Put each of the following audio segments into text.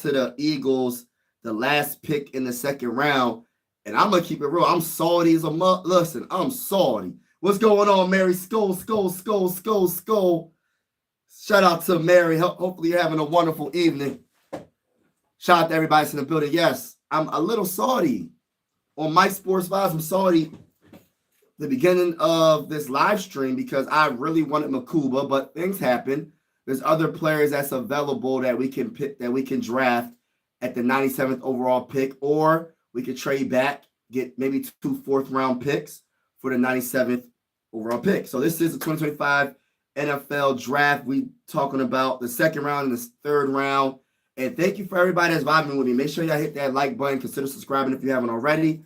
to the Eagles, the last pick in the second round. And I'm going to keep it real. I'm salty as a listen, I'm salty. What's going on, Mary? Skull. Shout out to Mary. Hopefully you're having a wonderful evening. Shout out to everybody in the building. Yes, I'm a little salty. On Mike Sports Vibes, I'm salty the beginning of this live stream because I really wanted Mukuba, but things happen. There's other players that's available that we can pick, that we can draft at the 97th overall pick, or we could trade back, get maybe 2 fourth-round picks for the 97th overall pick. So this is the 2025 NFL draft. We talking about the second round and the third round. And thank you for everybody that's vibing with me. Make sure y'all hit that like button. Consider subscribing if you haven't already.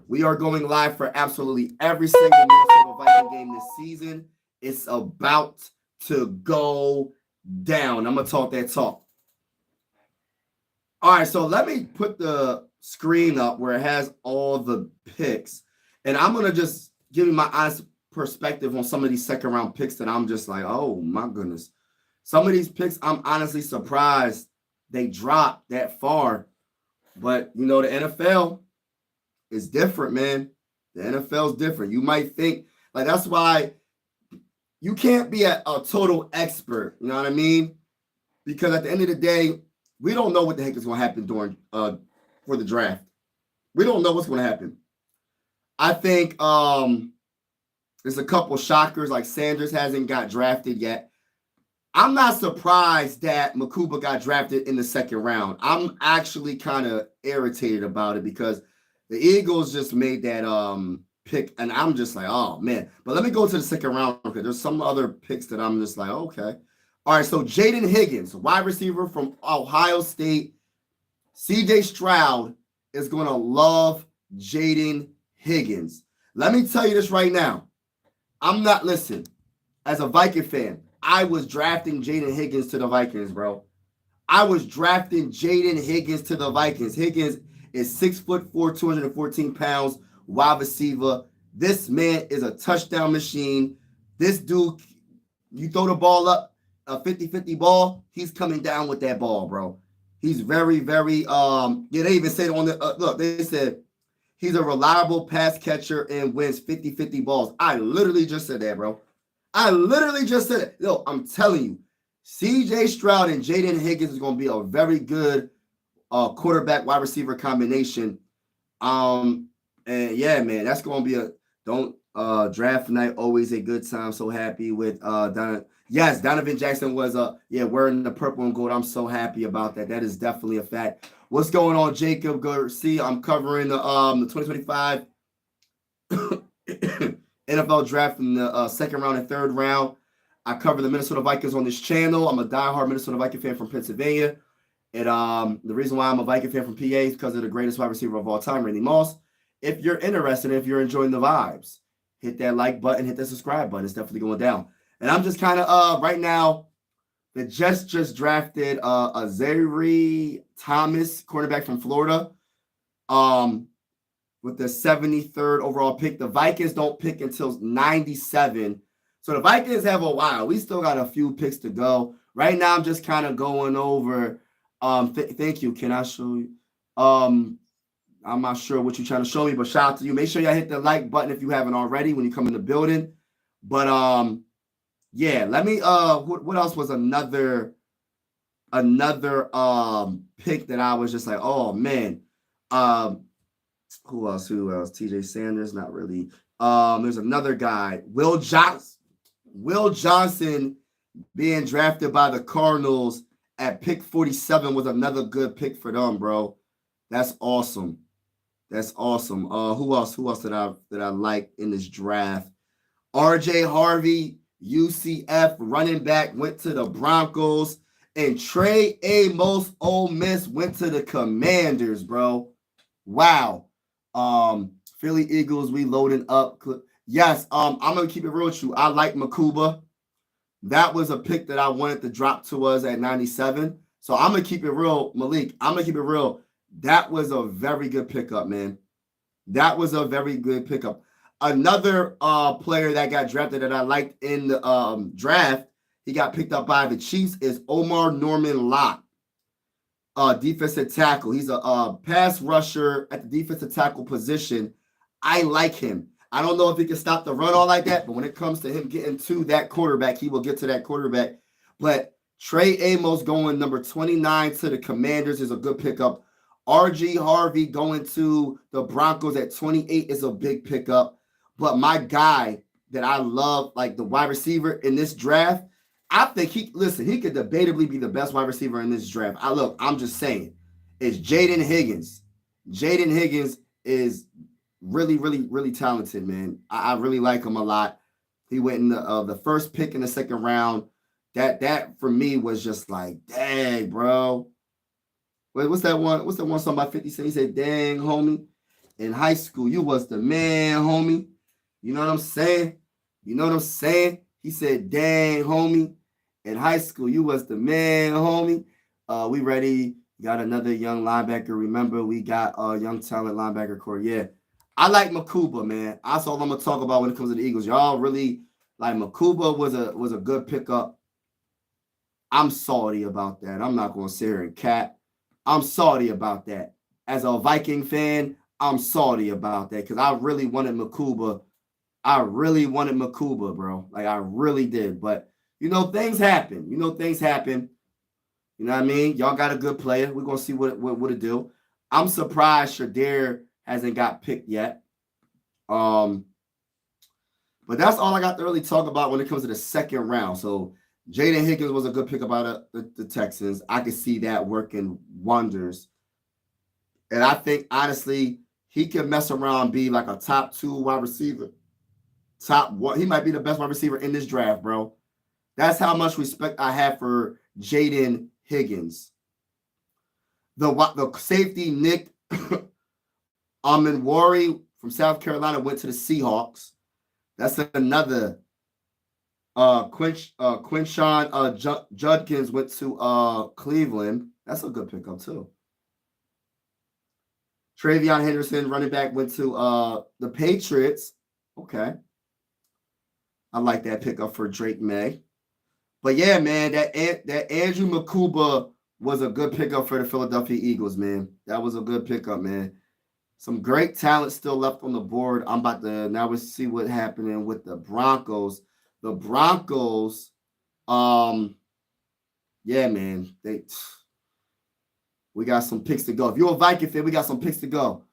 We are going live for absolutely every single Minnesota Viking game this season. It's about to go down. I'm going to talk that talk. All right, so let me put the screen up where it has all the picks. And I'm going to just give you my honest perspective on some of these second-round picks that I'm just like, oh, my goodness. Some of these picks, I'm honestly surprised they dropped that far. But, you know, the NFL is different, man. The NFL is different. You might think, like, that's why you can't be a total expert, you know what I mean? Because at the end of the day, we don't know what the heck is going to happen during for the draft. We don't know what's going to happen. I think there's a couple shockers, like Sanders hasn't got drafted yet. I'm not surprised that Mukuba got drafted in the second round. I'm actually kind of irritated about it because the Eagles just made that pick, and I'm just like, oh, man. But let me go to the second round because there's some other picks that I'm just like, okay. All right, so Jaden Higgins, wide receiver from Ohio State. C.J. Stroud is going to love Jaden Higgins. Let me tell you this right now. Listen, as a Viking fan, I was drafting Jaden Higgins to the Vikings, bro. I was drafting Jaden Higgins to the Vikings. Higgins is 6'4", 214 pounds, wide receiver. This man is a touchdown machine. This dude, you throw the ball up, a 50-50 ball, he's coming down with that ball, bro. He's very, very, they even said on the, look, they said he's a reliable pass catcher and wins 50-50 balls. I literally just said that, bro. I literally just said it. Yo, I'm telling you, C.J. Stroud and Jaden Higgins is going to be a very good quarterback wide receiver combination. And yeah, man, that's going to be draft night, always a good time. So happy with Donovan. Yes, Donovan Jackson was wearing the purple and gold. I'm so happy about that. That is definitely a fact. What's going on, Jacob Garcia? I'm covering the 2025 NFL draft in the second round and third round. I cover the Minnesota Vikings on this channel. I'm a diehard Minnesota Viking fan from Pennsylvania. And the reason why I'm a Viking fan from PA is because of the greatest wide receiver of all time, Randy Moss. If you're interested, if you're enjoying the vibes, hit that like button, hit that subscribe button. It's definitely going down. And I'm just kind of, right now, the Jets just drafted Azari Thomas, cornerback from Florida. With the 73rd overall pick. The Vikings don't pick until 97. So the Vikings have a while. We still got a few picks to go. Right now, I'm just kind of going over. Thank you. Can I show you? I'm not sure what you're trying to show me, but shout out to you. Make sure y'all hit the like button if you haven't already when you come in the building. But yeah, let me what else was another pick that I was just like, oh man. Who else? TJ Sanders, not really. There's another guy, Will Johnson. Will Johnson being drafted by the Cardinals at pick 47 was another good pick for them, bro. That's awesome. That's awesome. Who else that I like in this draft? RJ Harvey, UCF running back, went to the Broncos, and Trey Amos, Ole Miss, went to the Commanders, bro. Wow. Philly Eagles, we loading up. Yes, I'm gonna keep it real with you. I like Mukuba. That was a pick that I wanted to drop to us at 97. So I'm gonna keep it real, Malik. I'm gonna keep it real. That was a very good pickup, man. That was a very good pickup. Another player that got drafted that I liked in the draft, he got picked up by the Chiefs, is Omar Norman Lott. defensive tackle. He's a pass rusher at the defensive tackle position. I like him. I don't know if he can stop the run all like that, but when it comes to him getting to that quarterback, he will get to that quarterback. But Trey Amos going number 29 to the Commanders is a good pickup. R.G. Harvey going to the Broncos at 28 is a big pickup. But my guy that I love, like the wide receiver in this draft, I think he could debatably be the best wide receiver in this draft. I'm just saying, it's Jaden Higgins. Jaden Higgins is really, really, really talented, man. I really like him a lot. He went in the first pick in the second round. That for me was just like, dang, bro. Wait, what's that one? What's the one song by 50 Cent? He said, dang, homie. In high school, you was the man, homie. You know what I'm saying? You know what I'm saying? He said, dang, homie. In high school, you was the man, homie. We ready. Got another young linebacker. Remember, we got a young talent linebacker core. Yeah. I like Makuba, man. That's all I'm going to talk about when it comes to the Eagles. Y'all really, like, Makuba was a good pickup. I'm salty about that. I'm not going to sit here and cap. I'm salty about that. As a Viking fan, I'm salty about that because I really wanted Makuba. Bro. Like, I really did. But, things happen. You know what I mean? Y'all got a good player. We're going to see what it do. I'm surprised Shedeur hasn't got picked yet. But that's all I got to really talk about when it comes to the second round. So, Jaden Higgins was a good pick about the Texans. I could see that working wonders. And I think, honestly, he can mess around and be like a top 2 wide receiver. Top 1. He might be the best wide receiver in this draft, bro. That's how much respect I have for Jaden Higgins. The safety, Nick Amenwari from South Carolina, went to the Seahawks. That's another. Quinshon Judkins went to Cleveland. That's a good pickup too. Travion Henderson, running back, went to the Patriots. Okay. I like that pickup for Drake May. But yeah, man, that Andrew Makuba was a good pickup for the Philadelphia Eagles, man. That was a good pickup, man. Some great talent still left on the board. I'm about to now we see what's happening with the Broncos. The Broncos, yeah, man, we got some picks to go. If you're a Viking fan, we got some picks to go.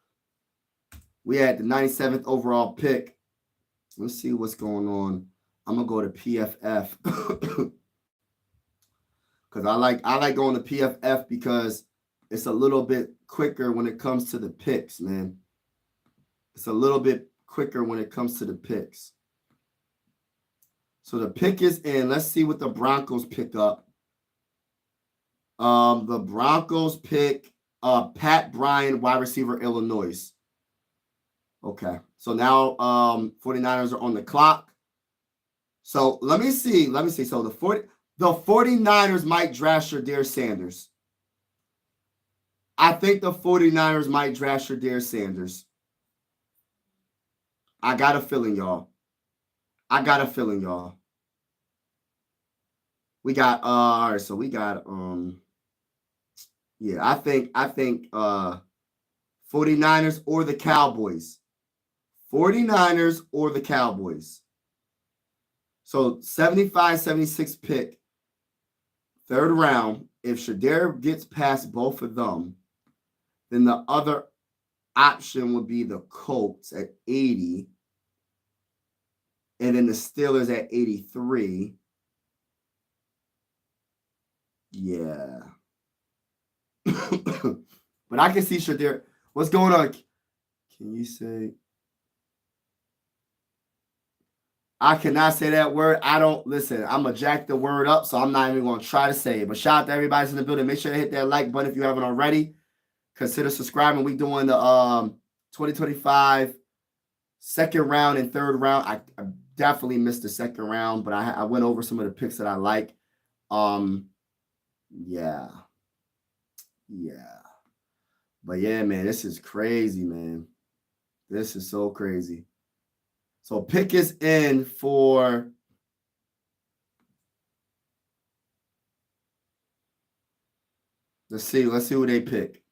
We had the 97th overall pick. Let's see what's going on. I'm gonna go to PFF because I like going to PFF because it's a little bit quicker when it comes to the picks, man. It's a little bit quicker when it comes to the picks. So the pick is in. Let's see what the Broncos pick up. The Broncos pick Pat Bryant, wide receiver, Illinois. Okay. So now 49ers are on the clock. So let me see. So the 49ers might draft Shedeur Sanders. I think the 49ers might draft Shedeur Sanders. I got a feeling, y'all. We got all right, so we got yeah, I think 49ers or the Cowboys. 49ers or the Cowboys. So 75-76 pick, third round. If Shedeur gets past both of them, then the other option would be the Colts at 80. And then the Steelers at 83. Yeah. But I can see Shedeur. What's going on? Can you say? I cannot say that word. I don't listen. I'm gonna jack the word up, so I'm not even gonna try to say it. But shout out to everybody in the building. Make sure to hit that like button if you haven't already. Consider subscribing. We doing the 2025 second round and third round. I definitely missed the second round, but I went over some of the picks that I like. Yeah. But yeah, man, this is crazy, man. This is so crazy. So pick is in for Let's see who they pick.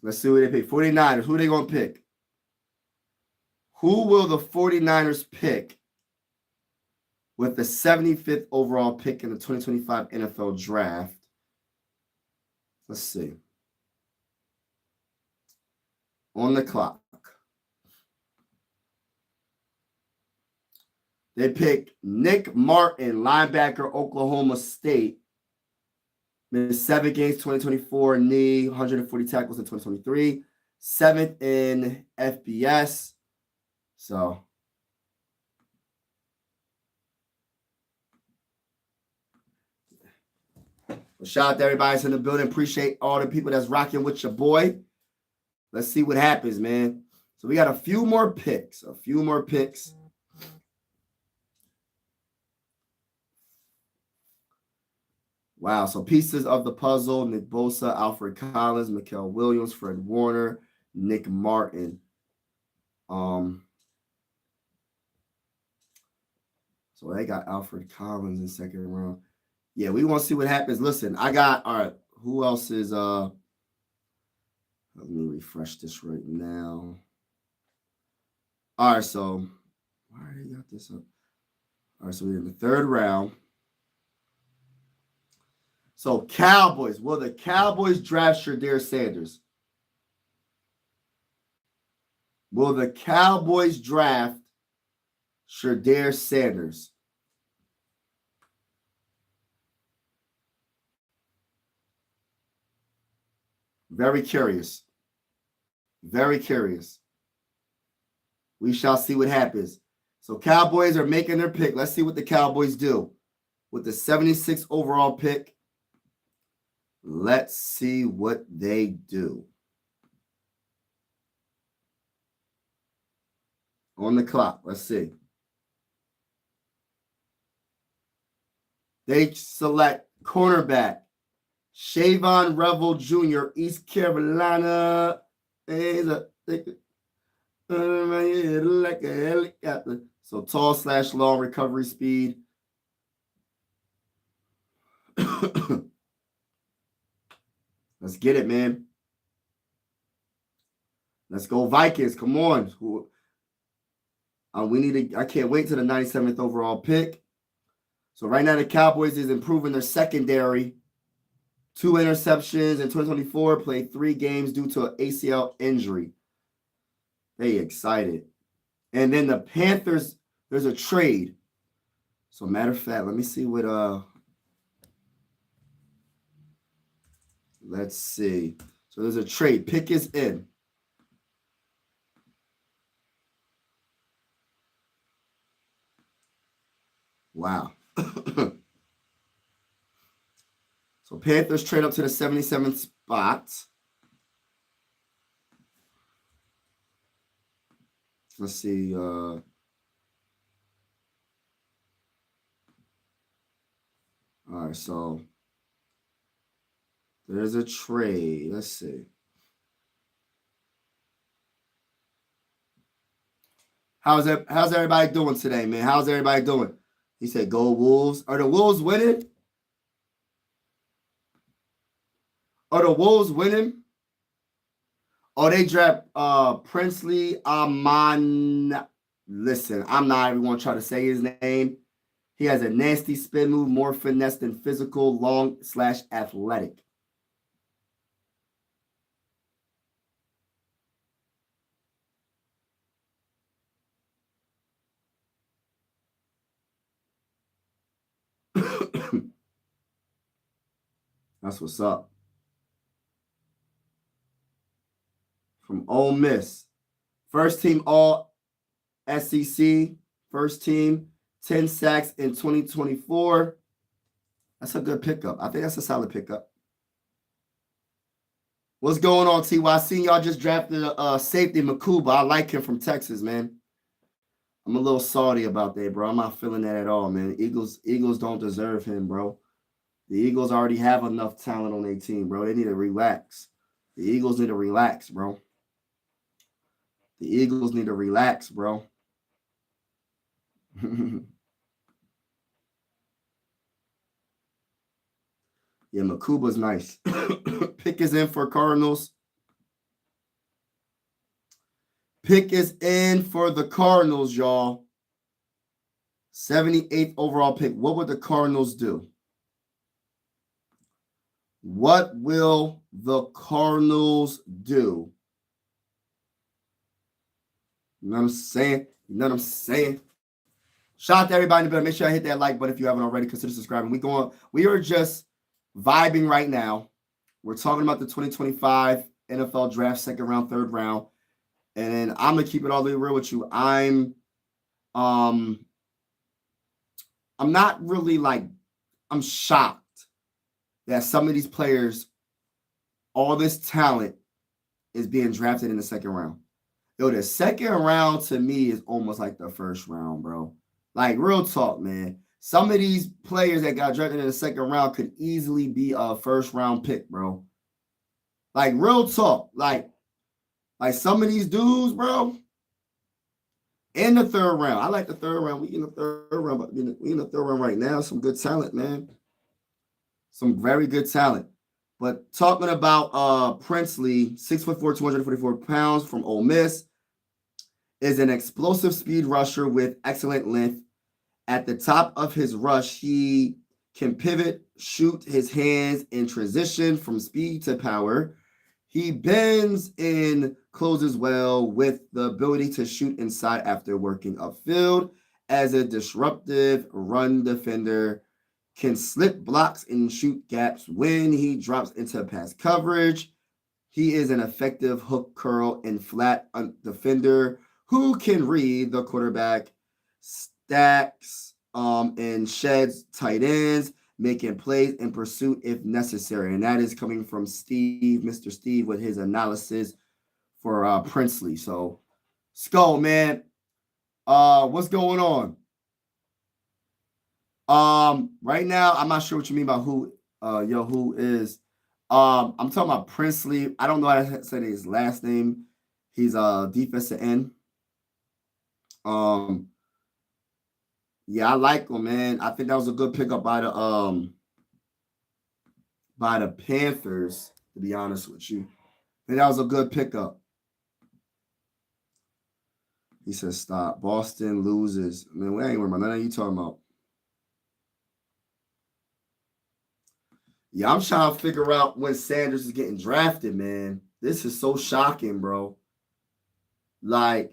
Let's see who they pick. 49ers. Who are they going to pick? Who will the 49ers pick with the 75th overall pick in the 2025 NFL Draft? Let's see. On the clock. They picked Nick Martin, linebacker, Oklahoma State. Missed 7 games, 2024, knee, 140 tackles in 2023. 7th in FBS. So, well, shout out to everybody that's in the building. Appreciate all the people that's rocking with your boy. Let's see what happens, man. So we got a few more picks. Wow. So pieces of the puzzle: Nick Bosa, Alfred Collins, Mikael Williams, Fred Warner, Nick Martin. So they got Alfred Collins in second round. Yeah, we want to see what happens. Listen, all right, who else is let me refresh this right now. All right, so I already got this up. All right, so we're in the third round. So Cowboys, will the Cowboys draft Shedeur Sanders? Will the Cowboys draft Shedeur Sanders? Very curious. Very curious. We shall see what happens. So Cowboys are making their pick. Let's see what the Cowboys do with the 76th overall pick. Let's see what they do. On the clock. Let's see. They select cornerback Shavon Revel Jr., East Carolina. Like a helicopter. So tall / long recovery speed. Let's get it, man. Let's go Vikings. Come on. I can't wait till the 97th overall pick. So right now the Cowboys is improving their secondary. 2 interceptions in 2024, played 3 games due to an ACL injury. They excited. And then the Panthers, there's a trade. So matter of fact, let me see what let's see. So there's a trade. Pick is in. Wow. So Panthers trade up to the 77th spot. Let's see. All right, so there's a trade. Let's see. How's everybody doing today, man? How's everybody doing? He said, "Go Wolves." Are the Wolves winning? Are the Wolves winning? Oh, they draft Princely Amon. Listen, I'm not even going to try to say his name. He has a nasty spin move, more finesse than physical, long / athletic. That's what's up. From Ole Miss. First team All SEC. First team. 10 sacks in 2024. That's a good pickup. I think that's a solid pickup. What's going on, T.Y.? I seen y'all just drafted safety Makuba. I like him from Texas, man. I'm a little salty about that, bro. I'm not feeling that at all, man. Eagles don't deserve him, bro. The Eagles already have enough talent on their team, bro. They need to relax. The Eagles need to relax, bro. The Eagles need to relax, bro. Yeah, Makuba's nice. Pick is in for Cardinals. Pick is in for the Cardinals, y'all. 78th overall pick. What would the Cardinals do? What will the Cardinals do? You know what I'm saying? You know what I'm saying? Shout out to everybody in the building. Make sure I hit that like button if you haven't already. Consider subscribing. We are just vibing right now. We're talking about the 2025 NFL draft, second round, third round. And then I'm gonna keep it all the way real with you. I'm not really I'm shocked that some of these players, all this talent, is being drafted in the second round. Yo, the second round to me is almost like the first round, bro. Like, real talk, man. Some of these players that got drafted in the second round could easily be a first round pick, bro. Like, real talk. Like some of these dudes, bro, in the third round. I like the third round. We in the third round, but we in the third round right now. Some good talent, man. Some very good talent. But talking about Princely, 6'4", 244 pounds from Ole Miss, is an explosive speed rusher with excellent length. At the top of his rush, he can pivot, shoot his hands, and transition from speed to power. He bends and closes well with the ability to shoot inside after working upfield. As a disruptive run defender, can slip blocks and shoot gaps when he drops into pass coverage. He is an effective hook, curl, and flat defender who can read the quarterback, stacks and sheds tight ends, making plays in pursuit if necessary. And that is coming from Steve, Mr. Steve, with his analysis for Princely. So, Skull, man, what's going on? Right now, I'm not sure what you mean by who is. I'm talking about Princely. I don't know how to say his last name. He's a defensive end. Yeah, I like him, man. I think that was a good pickup by the Panthers, to be honest with you. I think that was a good pickup. He says, stop. Boston loses. Man, we ain't worried about none of you talking about. Yeah, I'm trying to figure out when Sanders is getting drafted, man. This is so shocking, bro. Like,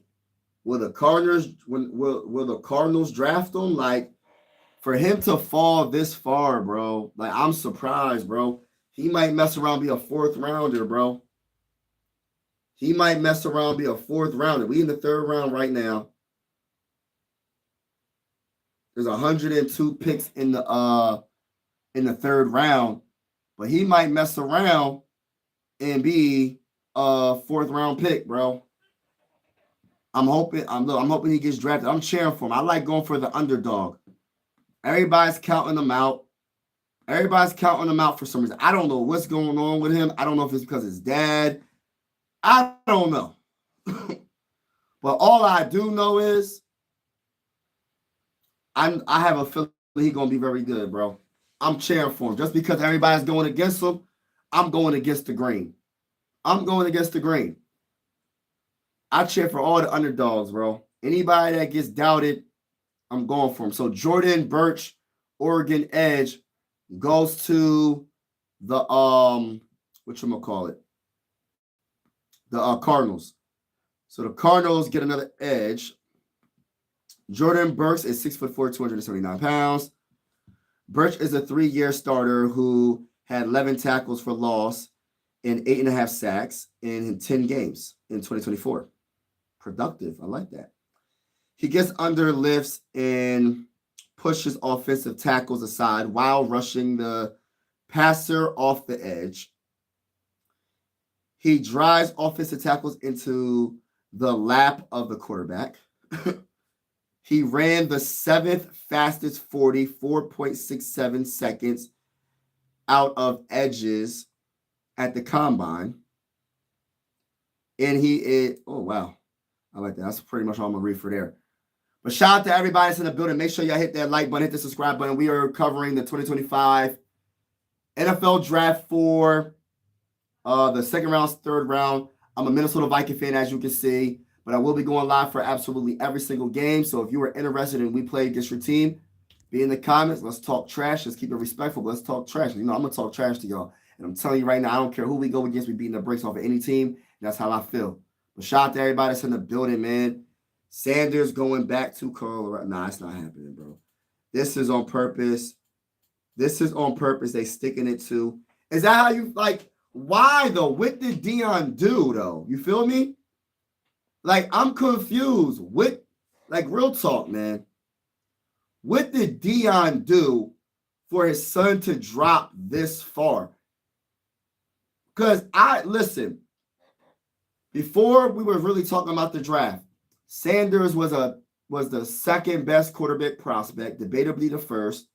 will the Cardinals will the Cardinals draft him? Like, for him to fall this far, bro. Like, I'm surprised, bro. He might mess around, be a fourth rounder, bro. He might mess around, be a fourth rounder. We in the third round right now. There's 102 picks in the third round, but he might mess around and be a fourth round pick, bro. I'm hoping he gets drafted. I'm cheering for him. I like going for the underdog. Everybody's counting him out. Everybody's counting him out for some reason. I don't know what's going on with him. I don't know if it's because his dad. I don't know. But all I do know is I have a feeling he's going to be very good, bro. I'm cheering for him. Just because everybody's going against him, I'm going against the grain. I'm going against the grain. I cheer for all the underdogs, bro. Anybody that gets doubted, I'm going for him. So Jordan Burch, Oregon edge, goes to the the Cardinals. So the Cardinals get another edge. Jordan Burks is 6'4", 279 pounds. Burch is a 3-year starter who had 11 tackles for loss and 8.5 sacks in 10 games in 2024. Productive. I like that. He gets under lifts and pushes offensive tackles aside while rushing the passer off the edge. He drives offensive tackles into the lap of the quarterback. He ran the 7th fastest 40, 4.67 seconds out of edges at the combine. And he is, oh, wow. I like that. That's pretty much all I'm going to read for there. But shout out to everybody that's in the building. Make sure y'all hit that like button, hit the subscribe button. We are covering the 2025 NFL draft for the second round, third round. I'm a Minnesota Viking fan, as you can see, but I will be going live for absolutely every single game. So if you are interested in we play against your team, be in the comments. Let's talk trash. Let's keep it respectful. Let's talk trash. You know, I'm going to talk trash to y'all. And I'm telling you right now, I don't care who we go against. We beating the brakes off of any team. That's how I feel. But shout out to everybody that's in the building, man. Sanders going back to Colorado. Nah, it's not happening, bro. This is on purpose. This is on purpose. They sticking it to. Is that how you like? Why though? What did Deion do though? You feel me? Like I'm confused. What? Like real talk, man. What did Deion do for his son to drop this far? Because listen. Before we were really talking about the draft, Sanders was the second best quarterback prospect, debatably the first.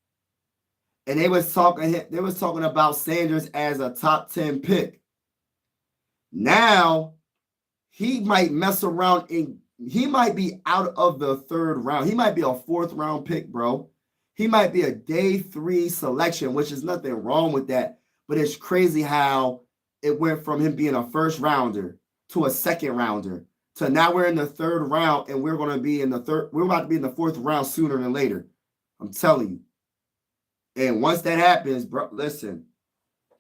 And they was talking about Sanders as a top 10 pick. Now he might mess around he might be out of the third round. He might be a fourth round pick, bro. He might be a day 3 selection, which is nothing wrong with that. But it's crazy how it went from him being a first rounder to a second rounder to now we're in the third round and we're going to be in the we're about to be in the fourth round sooner than later. I'm telling you. And once that happens, bro, listen,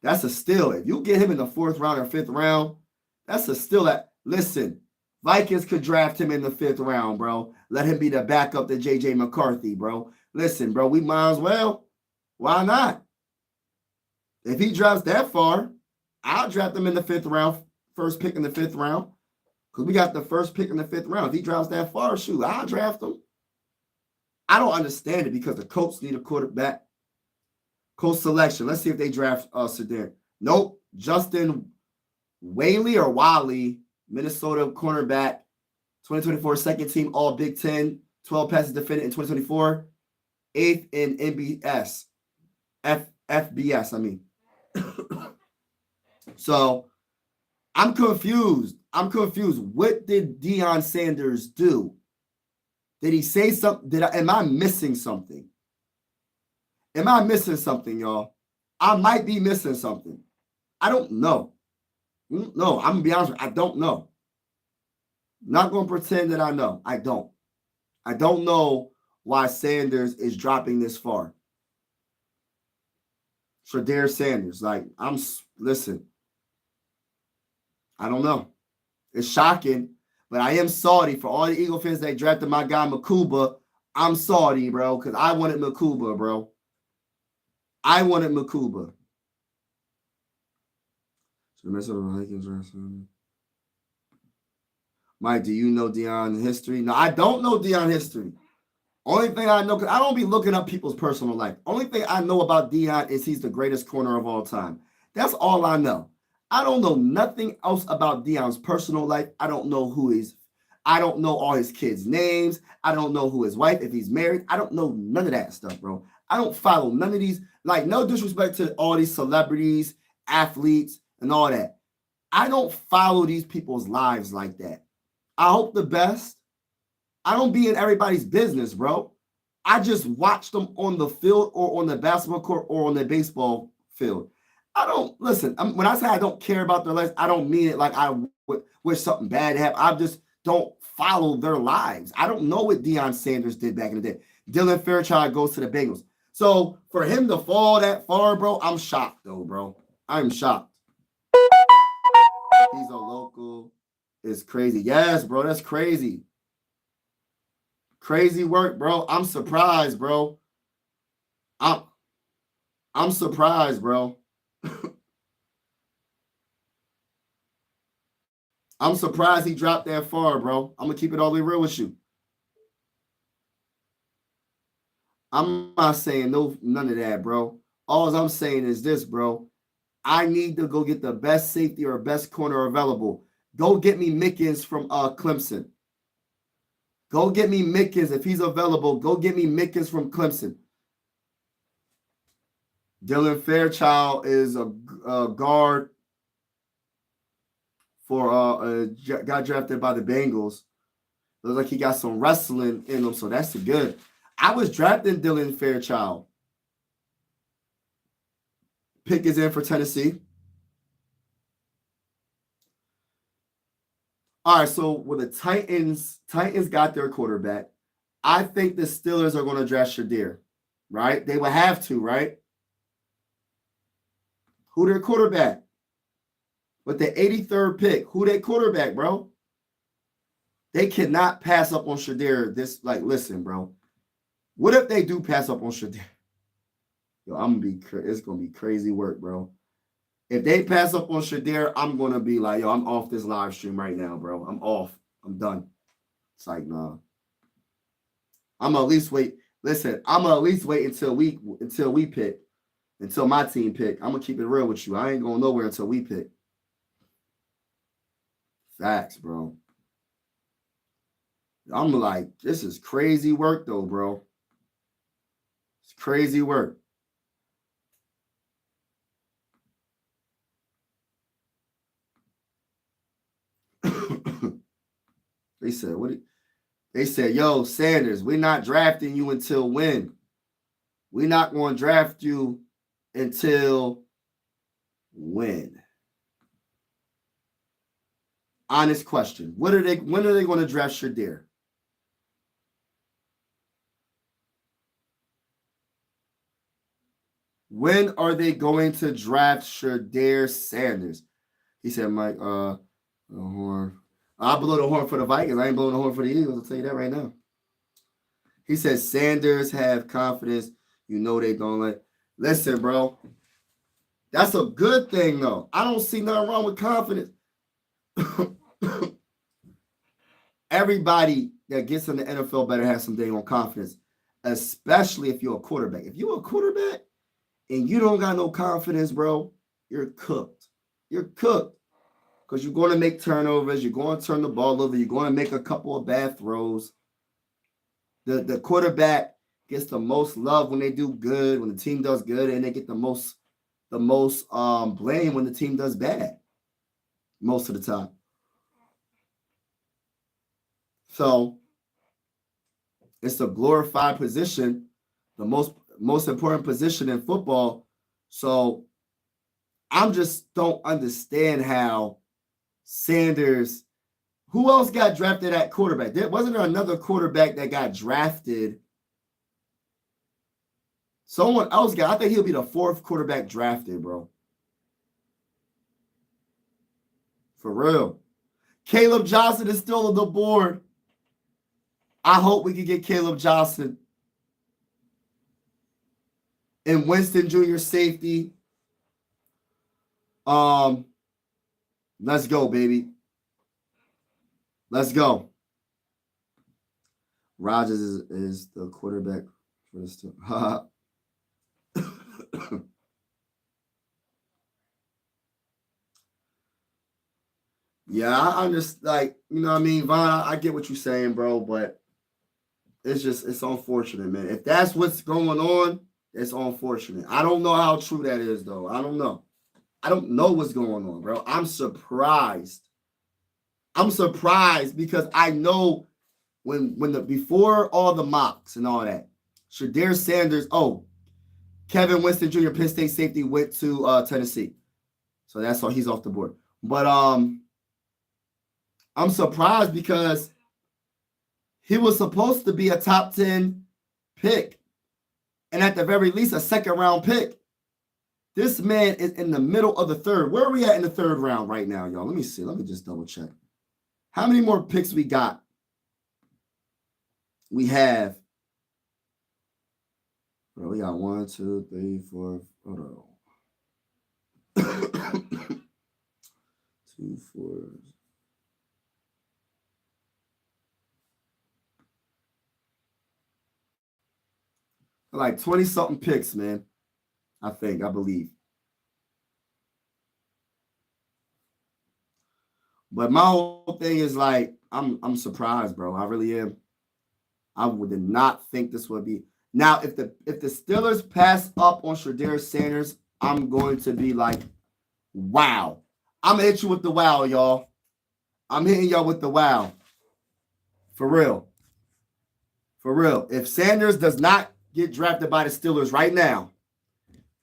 that's a steal. If you get him in the fourth round or fifth round, that's a steal. Listen, Vikings could draft him in the fifth round, bro. Let him be the backup to J.J. McCarthy, bro. Listen, bro, we might as well. Why not? If he drops that far, I'll draft him in the fifth round, first pick in the fifth round, because we got the first pick in the fifth round. If he drops that far, shoot, I'll draft him. I don't understand it because the Colts need a quarterback. Colts selection. Let's see if they draft Sedan. Nope. Justin Whaley or Wally, Minnesota cornerback, 2024 second team All Big Ten, 12 passes defended in 2024, 8th in NBS, FBS, I mean. So I'm confused. What did Deion Sanders do? Did he say something? Am I missing something? Am I missing something, y'all? I might be missing something. I don't know. No, I'm going to be honest with you. I don't know. Not going to pretend that I know. I don't. I don't know why Sanders is dropping this far. Shedeur Sanders. Listen. I don't know. It's shocking, but I am salty for all the Eagle fans that drafted my guy Makuba. I'm salty, bro, because I wanted Makuba, bro. I wanted Makuba. Mike, do you know Deion history? No, I don't know Deion history. Only thing I know, because I don't be looking up people's personal life. Only thing I know about Deion is he's the greatest corner of all time. That's all I know. I don't know nothing else about Deion's personal life. I don't know I don't know all his kids' names. I don't know who his wife, if he's married. I don't know none of that stuff, bro. I don't follow none of these. Like, no disrespect to all these celebrities, athletes, and all that. I don't follow these people's lives like that. I hope the best. I don't be in everybody's business, bro. I just watch them on the field or on the basketball court or on the baseball field. I don't listen. When I say I don't care about their lives, I don't mean it like I wish something bad happened. I just don't follow their lives. I don't know what Deion Sanders did back in the day. Dylan Fairchild goes to the Bengals. So for him to fall that far, bro, I'm shocked though, bro. I'm shocked. He's a local. It's crazy. Yes, bro, that's crazy. Crazy work, bro. I'm surprised, bro. I'm surprised, bro. I'm surprised he dropped that far, bro. I'm going to keep it all the way real with you. I'm not saying none of that, bro. All I'm saying is this, bro. I need to go get the best safety or best corner available. Go get me Mickens from Clemson. Go get me Mickens if he's available. Go get me Mickens from Clemson. Dylan Fairchild is a guard for got drafted by the Bengals. Looks like he got some wrestling in him, so that's good. I was drafting Dylan Fairchild. Pick is in for Tennessee. All right, so with the Titans got their quarterback. I think the Steelers are going to draft Shedeur, right? They would have to, right? Who their quarterback? With the 83rd pick, who their quarterback, bro? They cannot pass up on Shedeur. Listen, bro. What if they do pass up on Shedeur? Yo, it's gonna be crazy work, bro. If they pass up on Shedeur, I'm gonna be like, yo, I'm off this live stream right now, bro. I'm off. I'm done. It's like, nah. I'm gonna at least wait. Listen, I'm gonna at least wait until we pick, until my team pick. I'm gonna keep it real with you. I ain't going nowhere until we pick. Facts, bro. I'm like, this is crazy work though, bro. It's crazy work. They said, they said, yo, Sanders, we're not drafting you until when? We're not going to draft you until when? Honest question. When are they going to draft Shedeur? When are they going to draft Shedeur Sanders? He said, Mike, the horn. I'll blow the horn for the Vikings. I ain't blowing the horn for the Eagles. I'll tell you that right now. He said, Sanders have confidence. You know they don't like. Listen, bro. That's a good thing, though. I don't see nothing wrong with confidence. Everybody that gets in the NFL better have some dang on confidence, especially if you're a quarterback. If you're a quarterback and you don't got no confidence, bro, you're cooked. You're cooked. Because you're going to make turnovers. You're going to turn the ball over. You're going to make a couple of bad throws. The quarterback gets the most love when they do good, when the team does good, and they get the most blame when the team does bad most of the time. So it's a glorified position, the most important position in football. So I just don't understand how Sanders, who else got drafted at quarterback? Wasn't there another quarterback that got drafted? Someone else I think he'll be the 4th quarterback drafted, bro. For real. Caleb Johnson is still on the board. I hope we can get Caleb Johnson. And Winston Jr. safety. Let's go, baby. Let's go. Rodgers is the quarterback for this team. Yeah, I'm just like, you know what I mean, Vaughn, I get what you're saying, bro, but it's unfortunate, man. If that's what's going on, it's unfortunate. I don't know how true that is, though. I don't know. I don't know what's going on, bro. I'm surprised. I'm surprised because I know before all the mocks and all that, Shedeur Sanders, Kevin Winston Jr., Penn State safety, went to Tennessee. So that's why he's off the board. But I'm surprised because he was supposed to be a top 10 pick. And at the very least, a 2nd round pick. This man is in the middle of the 3rd. Where are we at in the 3rd round right now, y'all? Let me see. Let me just double check. How many more picks we got? We have. Bro, we got 1, 2, 3, 4. Hold on. 2, 4. Like 20-something picks, man. I believe. But my whole thing is like, I'm surprised, bro. I really am. I would not think this would be. Now, if the Steelers pass up on Shedeur Sanders, I'm going to be like, wow. I'm going to hit you with the wow, y'all. I'm hitting y'all with the wow. For real. For real. If Sanders does not get drafted by the Steelers right now,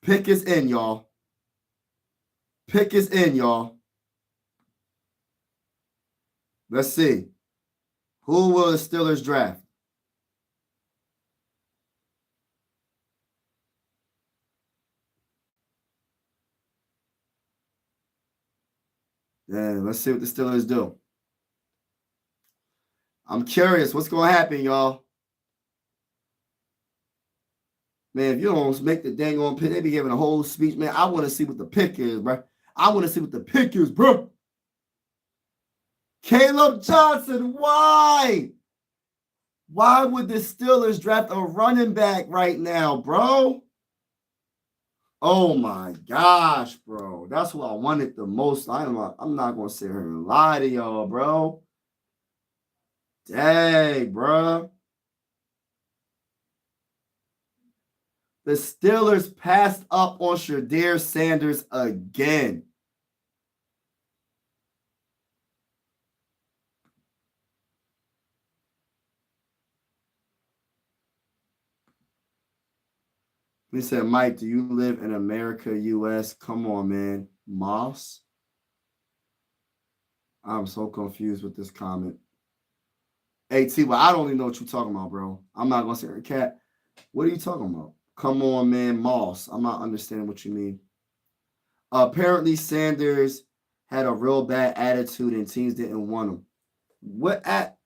pick is in, y'all. Pick is in, y'all. Let's see. Who will the Steelers draft? Yeah, let's see what the Steelers do. I'm curious what's going to happen, y'all. Man, if you don't make the dang on pick, they be giving a whole speech. Man, I want to see what the pick is, bro. I want to see what the pick is, bro. Caleb Johnson, why? Why would the Steelers draft a running back right now, bro? Oh my gosh, bro. That's what I wanted the most. I'm not going to sit here and lie to y'all, bro. Dang, bro. The Steelers passed up on Shedeur Sanders again. He said, Mike, do you live in America, U.S.? Come on, man. Moss? I'm so confused with this comment. Hey, T, well, I don't even know what you're talking about, bro. I'm not going to say, Cat, what are you talking about? Come on, man. Moss. I'm not understanding what you mean. Apparently, Sanders had a real bad attitude and teams didn't want him.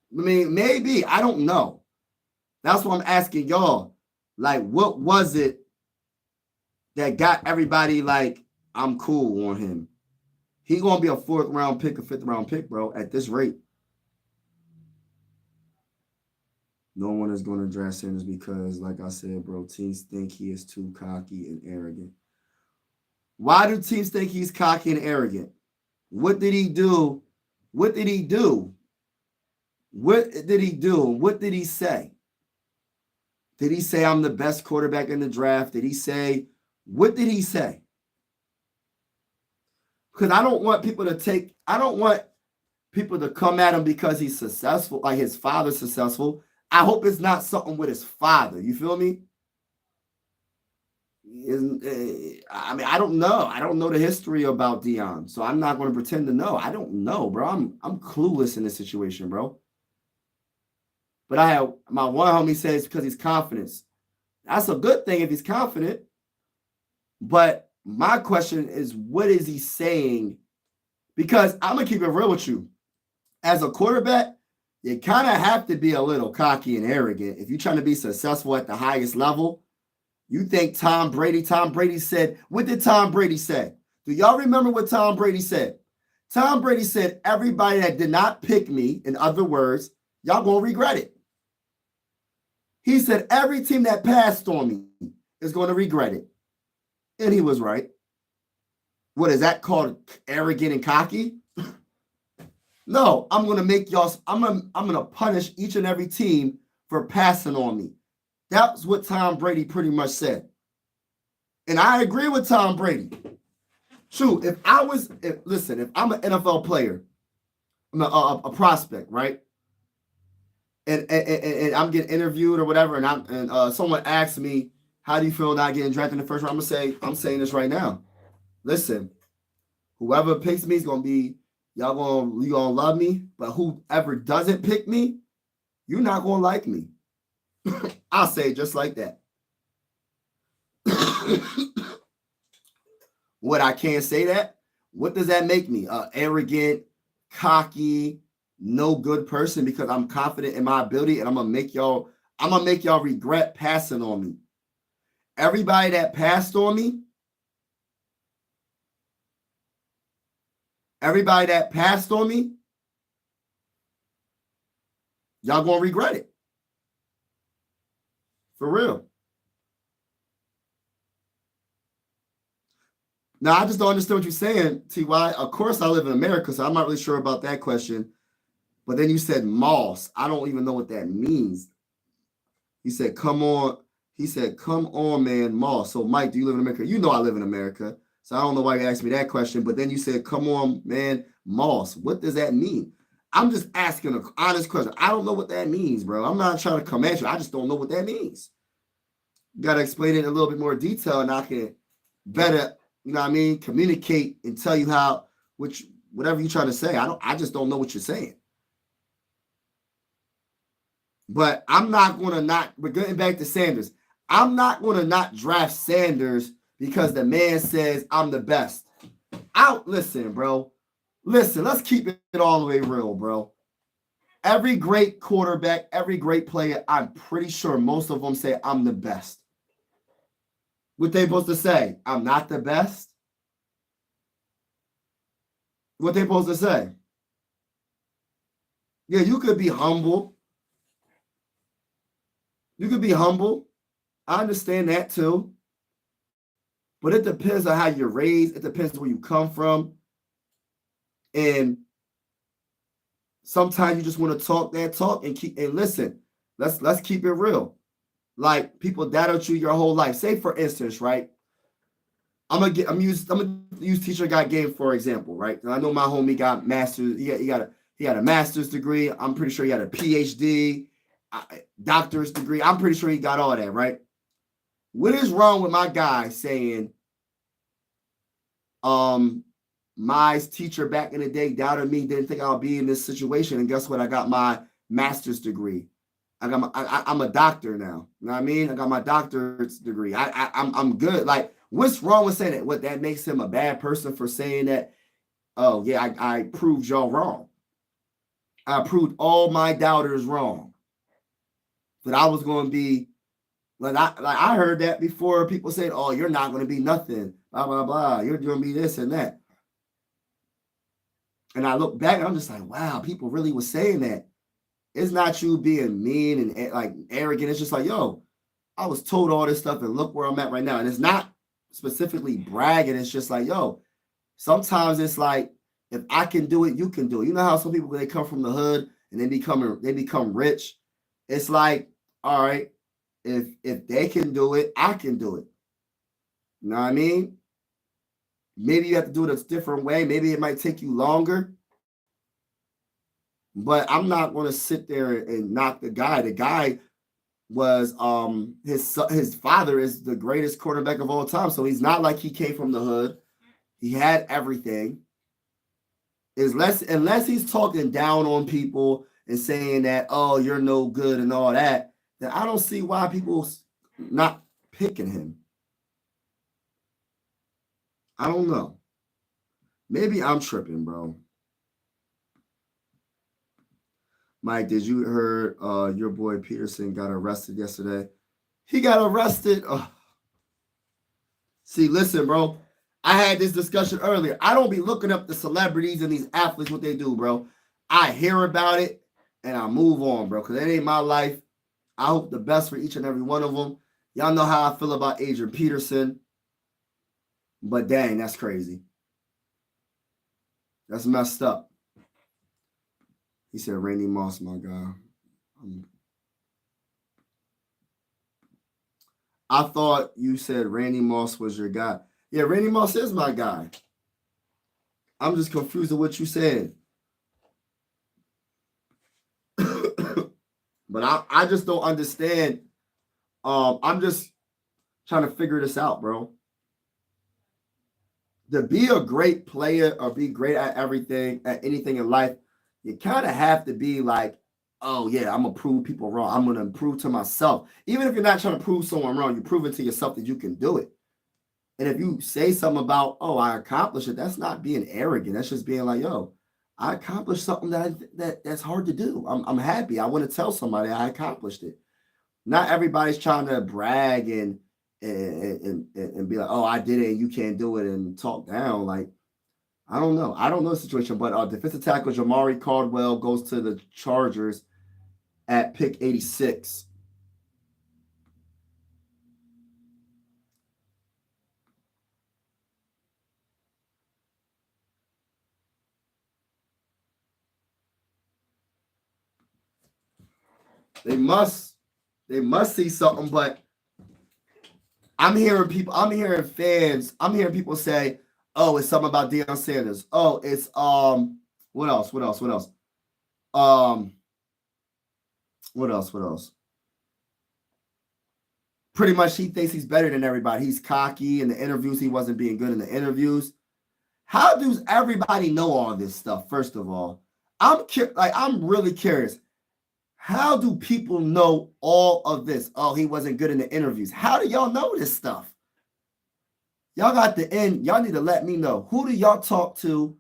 Maybe. I don't know. That's what I'm asking y'all. Like, what was it that got everybody like, I'm cool on him? He going to be a 4th round pick, a 5th round pick, bro, at this rate. No one is going to draft Sanders because, like I said, bro, teams think he is too cocky and arrogant. Why do teams think he's cocky and arrogant? What did he do? What did he do? What did he do? What did he say? Did he say I'm the best quarterback in the draft? Did he say, what did he say? Because I don't want people to come at him because he's successful, like his father's successful. I hope it's not something with his father. You feel me? I don't know. I don't know the history about Deion, so I'm not going to pretend to know. I don't know, bro. I'm clueless in this situation, bro. But I have my one homie says because he's confident. That's a good thing if he's confident. But my question is, what is he saying? Because I'm going to keep it real with you. As a quarterback, you kind of have to be a little cocky and arrogant. If you're trying to be successful at the highest level, you think Tom Brady said, what did Tom Brady say? Do y'all remember what Tom Brady said? Tom Brady said, everybody that did not pick me, in other words, y'all going to regret it. He said, every team that passed on me is going to regret it. And he was right. What is that called? Arrogant and cocky? No, I'm going to make y'all, I'm going to punish each and every team for passing on me. That's what Tom Brady pretty much said. And I agree with Tom Brady. True, if I'm an NFL player, I'm a prospect, right? And I'm getting interviewed or whatever, and someone asks me, how do you feel not getting drafted in the first round? I'm saying this right now. Listen, whoever picks me is going to be, you gonna love me, but whoever doesn't pick me, you're not gonna like me. I'll say it just like that. What, I can't say that? What does that make me? Arrogant, cocky, no good person because I'm confident in my ability and I'm gonna make y'all regret passing on me. Everybody that passed on me, y'all gonna regret it. For real. Now, I just don't understand what you're saying, T.Y. Of course, I live in America, so I'm not really sure about that question. But then you said Moss. I don't even know what that means. He said, come on. He said, come on, man, Moss. So, Mike, do you live in America? You know I live in America. So I don't know why you asked me that question. But then you said, come on, man, Moss. What does that mean? I'm just asking an honest question. I don't know what that means, bro. I'm not trying to come at you. I just don't know what that means. You got to explain it in a little bit more detail, and I can better you know what I mean, communicate and tell you how, whatever you're trying to say. I just don't know what you're saying. But I'm not going to not, we're getting back to Sanders. I'm not going to not draft Sanders because the man says I'm the best. Listen, bro. Listen, let's keep it all the way real, bro. Every great quarterback, every great player, I'm pretty sure most of them say I'm the best. What they supposed to say? I'm not the best? What they supposed to say? Yeah, you could be humble. You could be humble. I understand that too. But it depends on how you're raised. It depends where you come from. And sometimes you just want to talk that talk and listen. Let's keep it real. Like people doubted you your whole life. Say for instance, right? I'm gonna use Teacher Got Game for example, right? I know my homie got master's. He got a master's degree. I'm pretty sure he got a PhD, doctor's degree. I'm pretty sure he got all that, right? What is wrong with my guy saying, my teacher back in the day doubted me, didn't think I'll be in this situation, and guess what? I got my master's degree. I'm a doctor now. You know what I mean? I got my doctor's degree. I'm good. Like, what's wrong with saying that? What, that makes him a bad person for saying that? Oh yeah, I proved y'all wrong. I proved all my doubters wrong. That I was going to be I heard that before. People said, "Oh, you're not going to be nothing." Blah blah blah. You're going to be this and that. And I look back and I'm just like, wow, people really were saying that. It's not you being mean and like arrogant. It's just like, yo, I was told all this stuff and look where I'm at right now. And it's not specifically bragging. It's just like, yo, sometimes it's like, if I can do it, you can do it. You know how some people, they come from the hood and they become rich. It's like, all right, if they can do it, I can do it. You know what I mean? Maybe you have to do it a different way. Maybe it might take you longer. But I'm not going to sit there and knock the guy. The guy was his father is the greatest quarterback of all time. So he's not like he came from the hood. He had everything. Unless he's talking down on people and saying that, oh, you're no good and all that, then I don't see why people not picking him. I don't know. Maybe I'm tripping, bro. Mike, did you heard your boy Peterson got arrested yesterday? He got arrested. See, listen, bro. I had this discussion earlier. I don't be looking up the celebrities and these athletes, what they do, bro. I hear about it and I move on, bro, because it ain't my life. I hope the best for each and every one of them. Y'all know how I feel about Adrian Peterson. But dang, that's crazy. That's messed up. He said, Randy Moss, my guy. I thought you said Randy Moss was your guy. Yeah, Randy Moss is my guy. I'm just confused with what you said. But I just don't understand. I'm just trying to figure this out, bro. To be a great player or be great at everything, at anything in life, you kind of have to be like, oh yeah, I'm gonna prove people wrong. I'm gonna prove to myself. Even if you're not trying to prove someone wrong, you prove it to yourself that you can do it. And if you say something about, oh, I accomplished it, that's not being arrogant. That's just being like, yo, I accomplished something that's hard to do. I'm happy. I want to tell somebody I accomplished it. Not everybody's trying to brag and be like, oh, I did it and you can't do it and talk down. Like, I don't know. I don't know the situation, but defensive tackle Jamari Caldwell goes to the Chargers at pick 86. They must see something, but I'm hearing fans, I'm hearing people say, oh, it's something about Deion Sanders. Oh, it's what else? What else? pretty much he thinks he's better than everybody. He's cocky in the interviews. He wasn't being good in the interviews. How does everybody know all this stuff? First of all, I'm really curious. How do people know all of this? Oh, he wasn't good in the interviews. How do y'all know this stuff? Y'all got the end. Y'all need to let me know. Who do y'all talk to?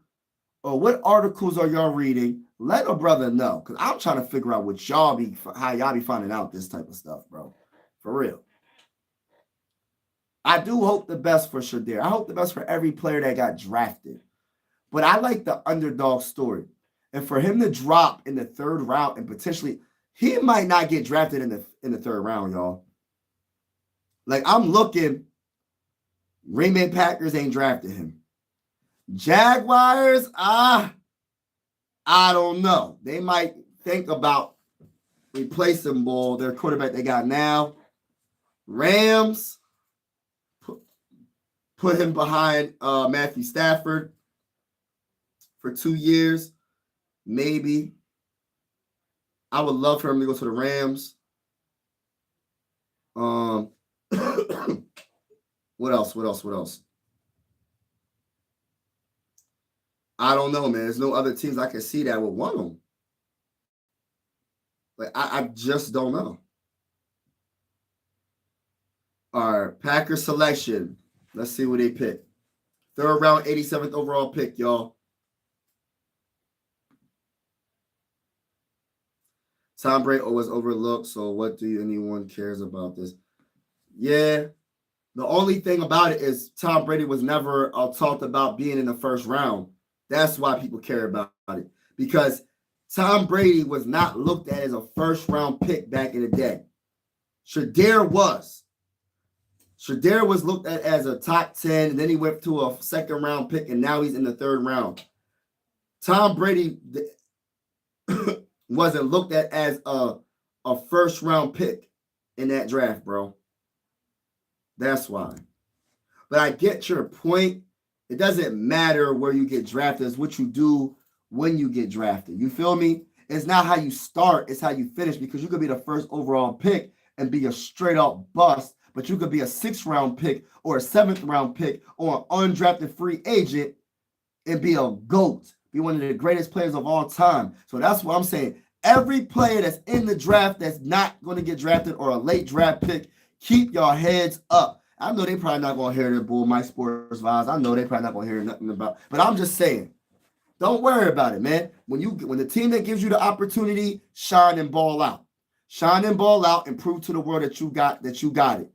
Or what articles are y'all reading? Let a brother know. Because I'm trying to figure out how y'all be finding out this type of stuff, bro. For real. I do hope the best for Shedeur. I hope the best for every player that got drafted. But I like the underdog story. And for him to drop in the third round and potentially, he might not get drafted in the third round, y'all. Like, I'm looking, Green Bay Packers ain't drafted him. Jaguars, I don't know. They might think about replacing their quarterback they got now. Rams, put him behind Matthew Stafford for 2 years, maybe. I would love for him to go to the Rams. What else? I don't know, man. There's no other teams I can see that would want him. Like, I just don't know. All right, Packers selection. Let's see what they pick. Third round, 87th overall pick, y'all. Tom Brady was overlooked, so what do anyone cares about this? Yeah, the only thing about it is Tom Brady was never talked about being in the first round. That's why people care about it. Because Tom Brady was not looked at as a first-round pick back in the day. Shedeur was. Shedeur was looked at as a top 10, and then he went to a second-round pick, and now he's in the third round. Tom Brady wasn't looked at as a first-round pick in that draft, bro. That's why. But I get your point. It doesn't matter where you get drafted. It's what you do when you get drafted. You feel me? It's not how you start. It's how you finish, because you could be the first overall pick and be a straight-up bust, but you could be a 6th-round pick or a 7th-round pick or an undrafted free agent and be a GOAT, be one of the greatest players of all time. So that's what I'm saying. Every player that's in the draft that's not going to get drafted or a late draft pick, keep your heads up. I know they probably not going to hear the Bull Mike Sports Vibes. I know they probably not going to hear nothing about, but I'm just saying, don't worry about it, man. When the team that gives you the opportunity, shine and ball out. Shine and ball out and prove to the world that you got it.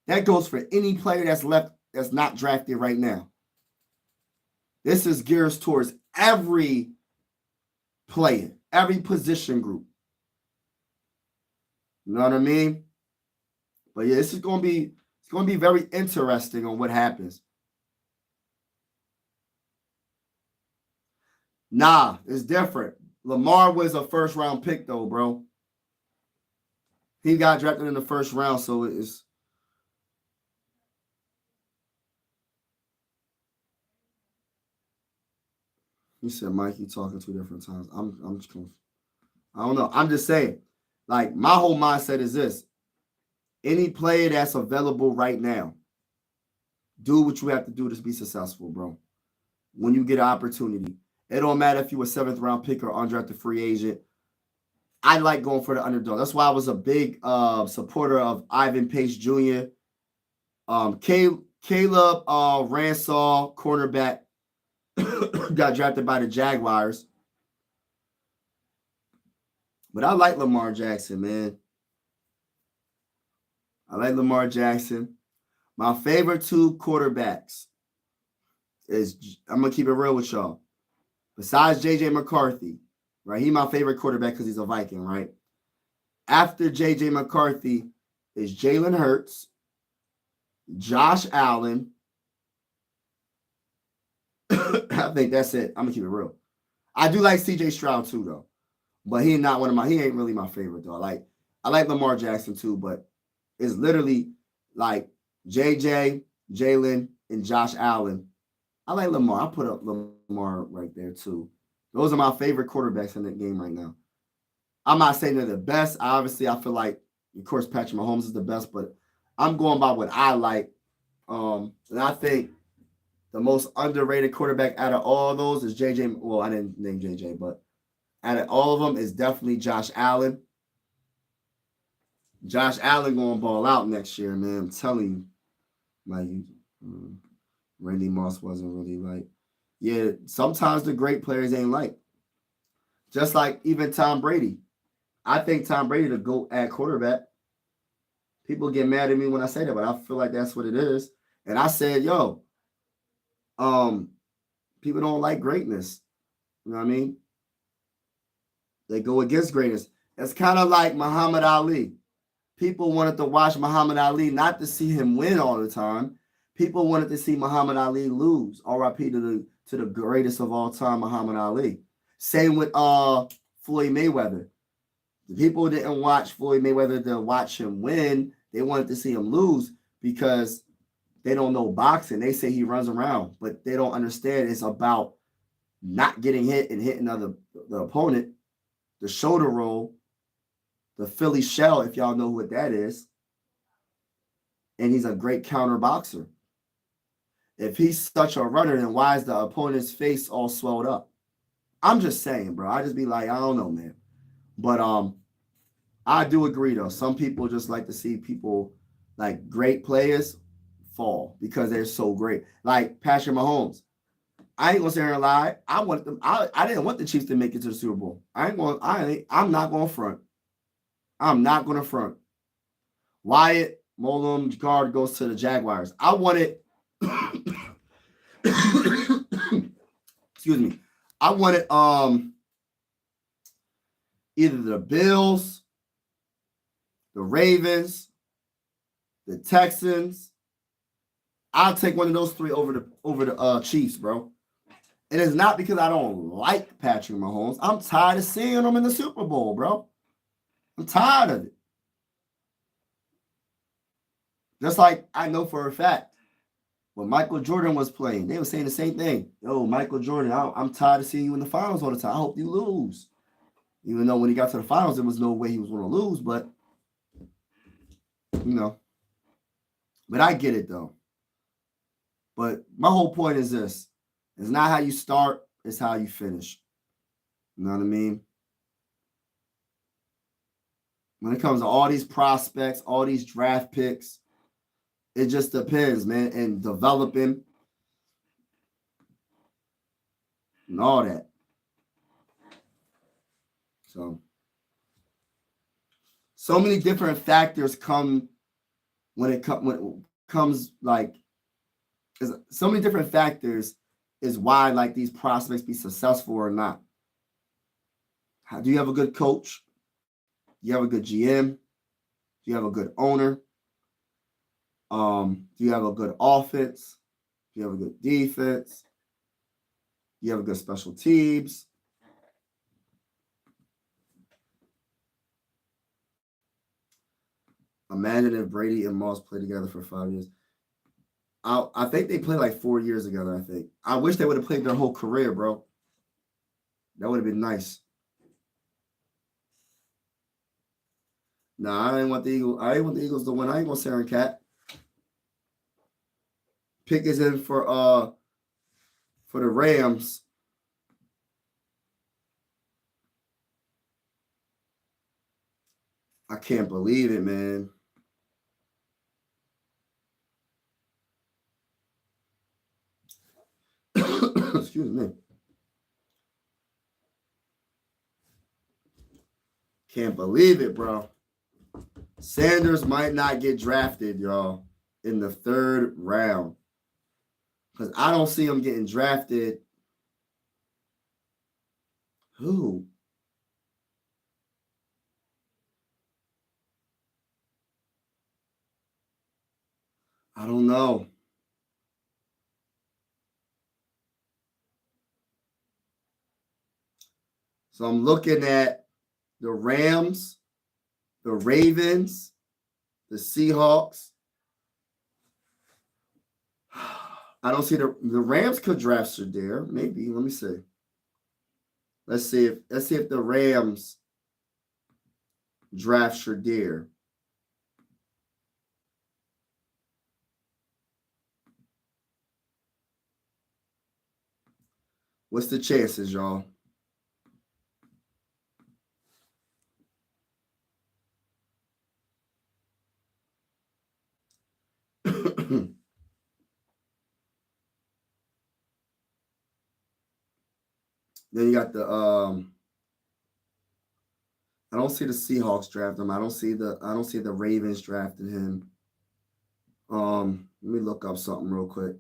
That goes for any player that's left that's not drafted right now. This is geared towards every player, every position group. You know what I mean? But yeah, it's going to be very interesting on what happens. Nah, it's different. Lamar was a first-round pick, though, bro. He got drafted in the first round, so it's... He said, Mike, you talking 2 different times. I'm just confused. I don't know. I'm just saying, like, my whole mindset is this. Any player that's available right now, do what you have to do to be successful, bro. When you get an opportunity. It don't matter if you're a 7th-round pick or undrafted free agent. I like going for the underdog. That's why I was a big supporter of Ivan Pace Jr. Caleb Ransall, cornerback, got drafted by the Jaguars. But I like Lamar Jackson, man. I like Lamar Jackson. My favorite 2 quarterbacks is, I'm going to keep it real with y'all. Besides J.J. McCarthy, right? He's my favorite quarterback because he's a Viking, right? After J.J. McCarthy is Jalen Hurts, Josh Allen. I think that's it. I'm going to keep it real. I do like C.J. Stroud too, though. But he ain't really my favorite, though. I like Lamar Jackson too, but it's literally like J.J., Jalen, and Josh Allen. I like Lamar. I put up Lamar right there too. Those are my favorite quarterbacks in that game right now. I'm not saying they're the best. Obviously, I feel like, of course, Patrick Mahomes is the best, but I'm going by what I like. And I think the most underrated quarterback out of all of those is JJ. Well, I didn't name JJ, but out of all of them is definitely Josh Allen. Josh Allen going to ball out next year, man. I'm telling you. Like, Randy Moss wasn't really like. Yeah, sometimes the great players ain't like. Just like even Tom Brady. I think Tom Brady the GOAT at quarterback. People get mad at me when I say that, but I feel like that's what it is. And I said, yo, people don't like greatness. You know what I mean? They go against greatness. It's kind of like Muhammad Ali. People wanted to watch Muhammad Ali not to see him win all the time. People wanted to see Muhammad Ali lose. R.I.P. to the greatest of all time, Muhammad Ali. Same with Floyd Mayweather. The people didn't watch Floyd Mayweather to watch him win. They wanted to see him lose because they don't know boxing. They say he runs around, but they don't understand it's about not getting hit and hitting the opponent, the shoulder roll, the Philly shell, if y'all know what that is. And he's a great counter boxer. If he's such a runner, then why is the opponent's face all swelled up? I'm just saying, bro. I just be like, I don't know, man. But I do agree, though. Some people just like to see people, like great players, fall because they're so great. Like Patrick Mahomes. I ain't gonna sit here and lie. I want them. I didn't want the Chiefs to make it to the Super Bowl. I'm not going to front. I'm not going to front. Wyatt Molam guard goes to the Jaguars. I wanted. Excuse me. I wanted either the Bills, the Ravens, the Texans. I'll take one of those three over the Chiefs, bro. And it's not because I don't like Patrick Mahomes. I'm tired of seeing him in the Super Bowl, bro. I'm tired of it. Just like I know for a fact when Michael Jordan was playing, they were saying the same thing. Yo, Michael Jordan, I'm tired of seeing you in the finals all the time. I hope you lose. Even though when he got to the finals, there was no way he was going to lose, but, you know. But I get it, though. But my whole point is this. It's not how you start, it's how you finish. You know what I mean? When it comes to all these prospects, all these draft picks, it just depends, man, and developing and all that. So many different factors come when it comes like so many different factors is why like these prospects be successful or not. Do you have a good coach? Do you have a good GM? Do you have a good owner? Do you have a good offense? Do you have a good defense? Do you have a good special teams? Imagine if Brady and Moss played together for 5 years. I think they played like 4 years together, I think. I wish they would have played their whole career, bro. That would have been nice. Nah, I didn't want the Eagles. I didn't want the Eagles to win. I ain't gonna say Cat. Pick is in for the Rams. I can't believe it, man. Excuse me. Can't believe it, bro. Sanders might not get drafted, y'all, in the 3rd round. Because I don't see him getting drafted. Who? I don't know. So I'm looking at the Rams, the Ravens, the Seahawks. I don't see the Rams could draft Shedeur. Maybe. Let me see. Let's see if the Rams draft Shedeur. What's the chances, y'all? Then you got the I don't see the Seahawks drafting him. I don't see the Ravens drafting him. Let me look up something real quick.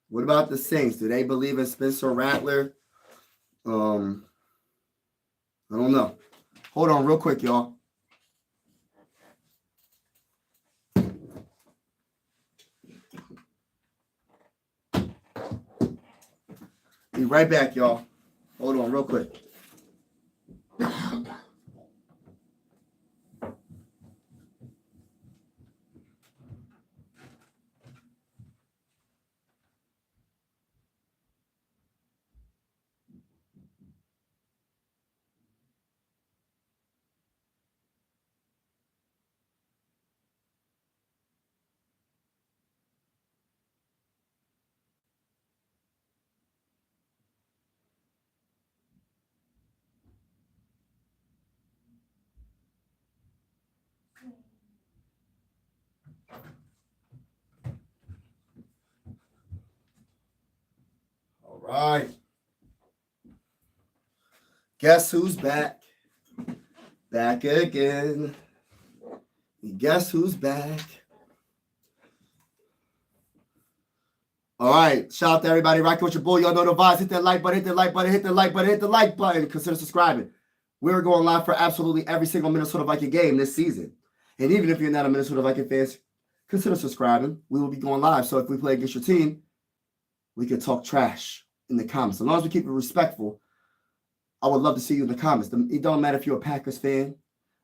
What about the Saints? Do they believe in Spencer Rattler? I don't know. Hold on real quick, y'all. Be right back, y'all. Hold on real quick. All right. Guess who's back? Back again. Guess who's back? All right. Shout out to everybody rocking with your boy. Y'all know the vibes. Hit that like button, hit the like button, hit the like button, hit the like button. Consider subscribing. We're going live for absolutely every single Minnesota Viking game this season. And even if you're not a Minnesota Viking fan, consider subscribing. We will be going live. So if we play against your team, we can talk trash in the comments. As long as we keep it respectful, I would love to see you in the comments. It don't matter if you're a Packers fan,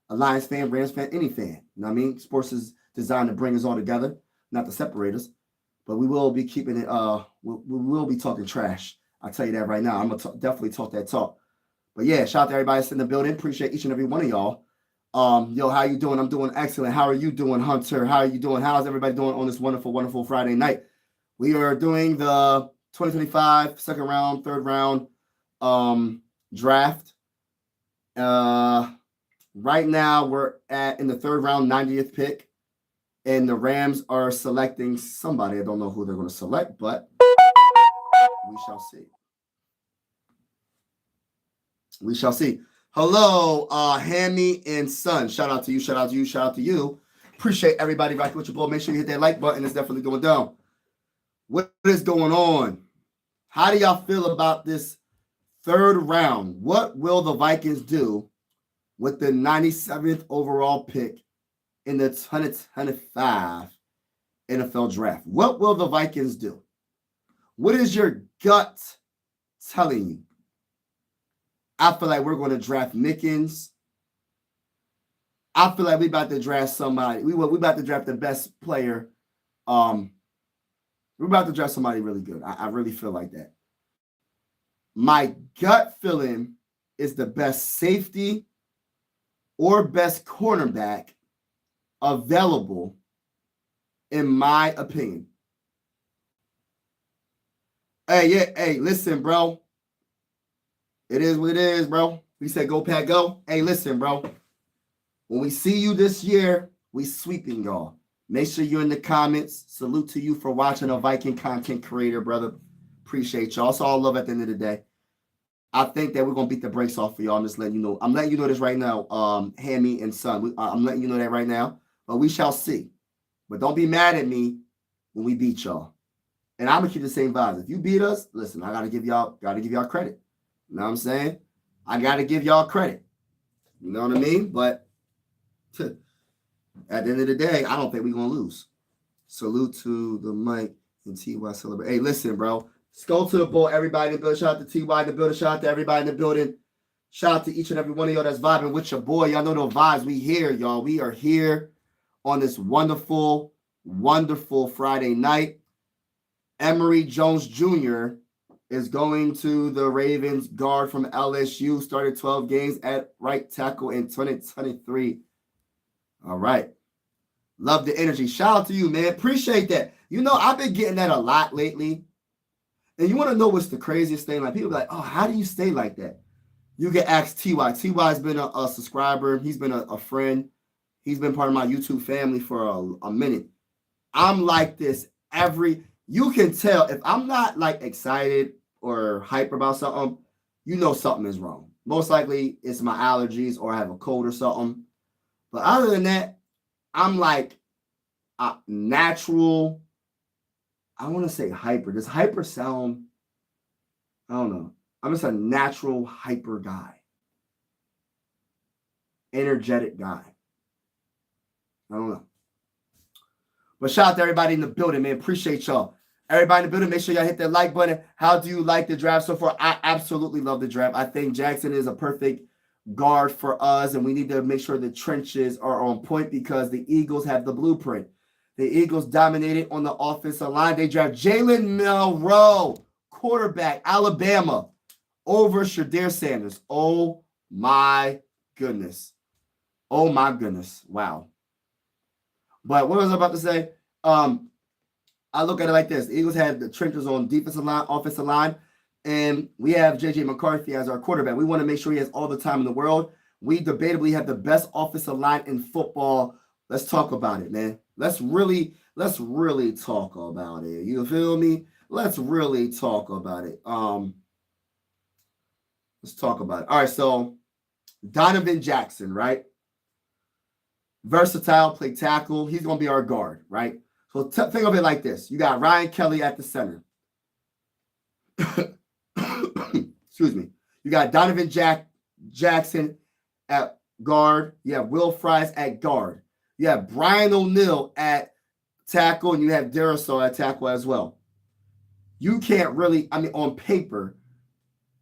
a Lions fan, Rams fan, any fan. You know what I mean? Sports is designed to bring us all together, not to separate us. But we will be keeping it, we will be talking trash. I'll tell you that right now. I'm going to definitely talk that talk. But yeah, shout out to everybody that's in the building. Appreciate each and every one of y'all. Yo, how you doing? I'm doing excellent. How are you doing, Hunter? How are you doing? How's everybody doing on this wonderful, wonderful Friday night? We are doing the 2025 second round, third round draft. Right now we're in the third round, 90th pick. And the Rams are selecting somebody. I don't know who they're going to select, but we shall see. We shall see. Hello, Hammy and Son. Shout out to you. Shout out to you. Shout out to you. Appreciate everybody rocking with your boy. Make sure you hit that like button. It's definitely going down. What is going on? How do y'all feel about this third round? What will the Vikings do with the 97th overall pick in the 2025 NFL draft? What will the Vikings do? What is your gut telling you? I feel like we're going to draft Mickens. I feel like we're about to draft somebody. We're about to draft the best player. We're about to draft somebody really good. I really feel like that. My gut feeling is the best safety or best cornerback available, in my opinion. Hey, listen, bro. It is what it is, bro. We said go, Pack, go. Hey, listen, bro. When we see you this year, we sweeping y'all. Make sure you're in the comments. Salute to you for watching a Viking content creator, brother. Appreciate y'all. It's all love at the end of the day. I think that we're going to beat the brakes off for y'all. I'm just letting you know. I'm letting you know this right now, Hammy and Son. I'm letting you know that right now. But we shall see. But don't be mad at me when we beat y'all. And I'm going to keep the same vibes. If you beat us, listen, I got to give y'all credit. You know what I'm saying? I got to give y'all credit. You know what I mean? But at the end of the day, I don't think we're going to lose. Salute to the Mike and TY celebrate. Hey, listen, bro. Let's go to the ball. Everybody in the building. Shout out to TY in the building. Shout out to everybody in the building. Shout out to each and every one of y'all that's vibing with your boy. Y'all know the vibes. We here, y'all. We are here on this wonderful, wonderful Friday night. Emory Jones Jr. is going to the Ravens. Guard from LSU, started 12 games at right tackle in 2023. All right. Love the energy. Shout out to you, man. Appreciate that. You know, I've been getting that a lot lately. And you want to know what's the craziest thing? Like, people be like, oh, how do you stay like that? You can ask TY. TY's been a subscriber. He's been a friend. He's been part of my YouTube family for a minute. I'm like this you can tell if I'm not like excited or hyper about something, you know something is wrong. Most likely it's my allergies or I have a cold or something. But other than that, I'm like natural. I want to say hyper. Does hyper sound? I don't know. I'm just a natural hyper guy. Energetic guy. I don't know. But shout out to everybody in the building, man. Appreciate y'all. Everybody in the building, make sure y'all hit that like button. How do you like the draft so far? I absolutely love the draft. I think Jackson is a perfect guard for us, and we need to make sure the trenches are on point because the Eagles have the blueprint. The Eagles dominated on the offensive line. They draft Jalen Milroe, quarterback, Alabama, over Shedeur Sanders. Oh, my goodness. Oh, my goodness. Wow. But what was I about to say? I look at it like this. The Eagles had the trenches on defensive line, offensive line, and we have J.J. McCarthy as our quarterback. We want to make sure he has all the time in the world. We debatably have the best offensive line in football. Let's talk about it, man. Let's really talk about it. You feel me? Let's really talk about it. Let's talk about it. All right, so Donovan Jackson, right? Versatile, play tackle. He's going to be our guard, right? So think of it like this. You got Ryan Kelly at the center. Excuse me. You got Donovan Jackson at guard. You have Will Fries at guard. You have Brian O'Neill at tackle, and you have Darisaw at tackle as well. You can't really, on paper,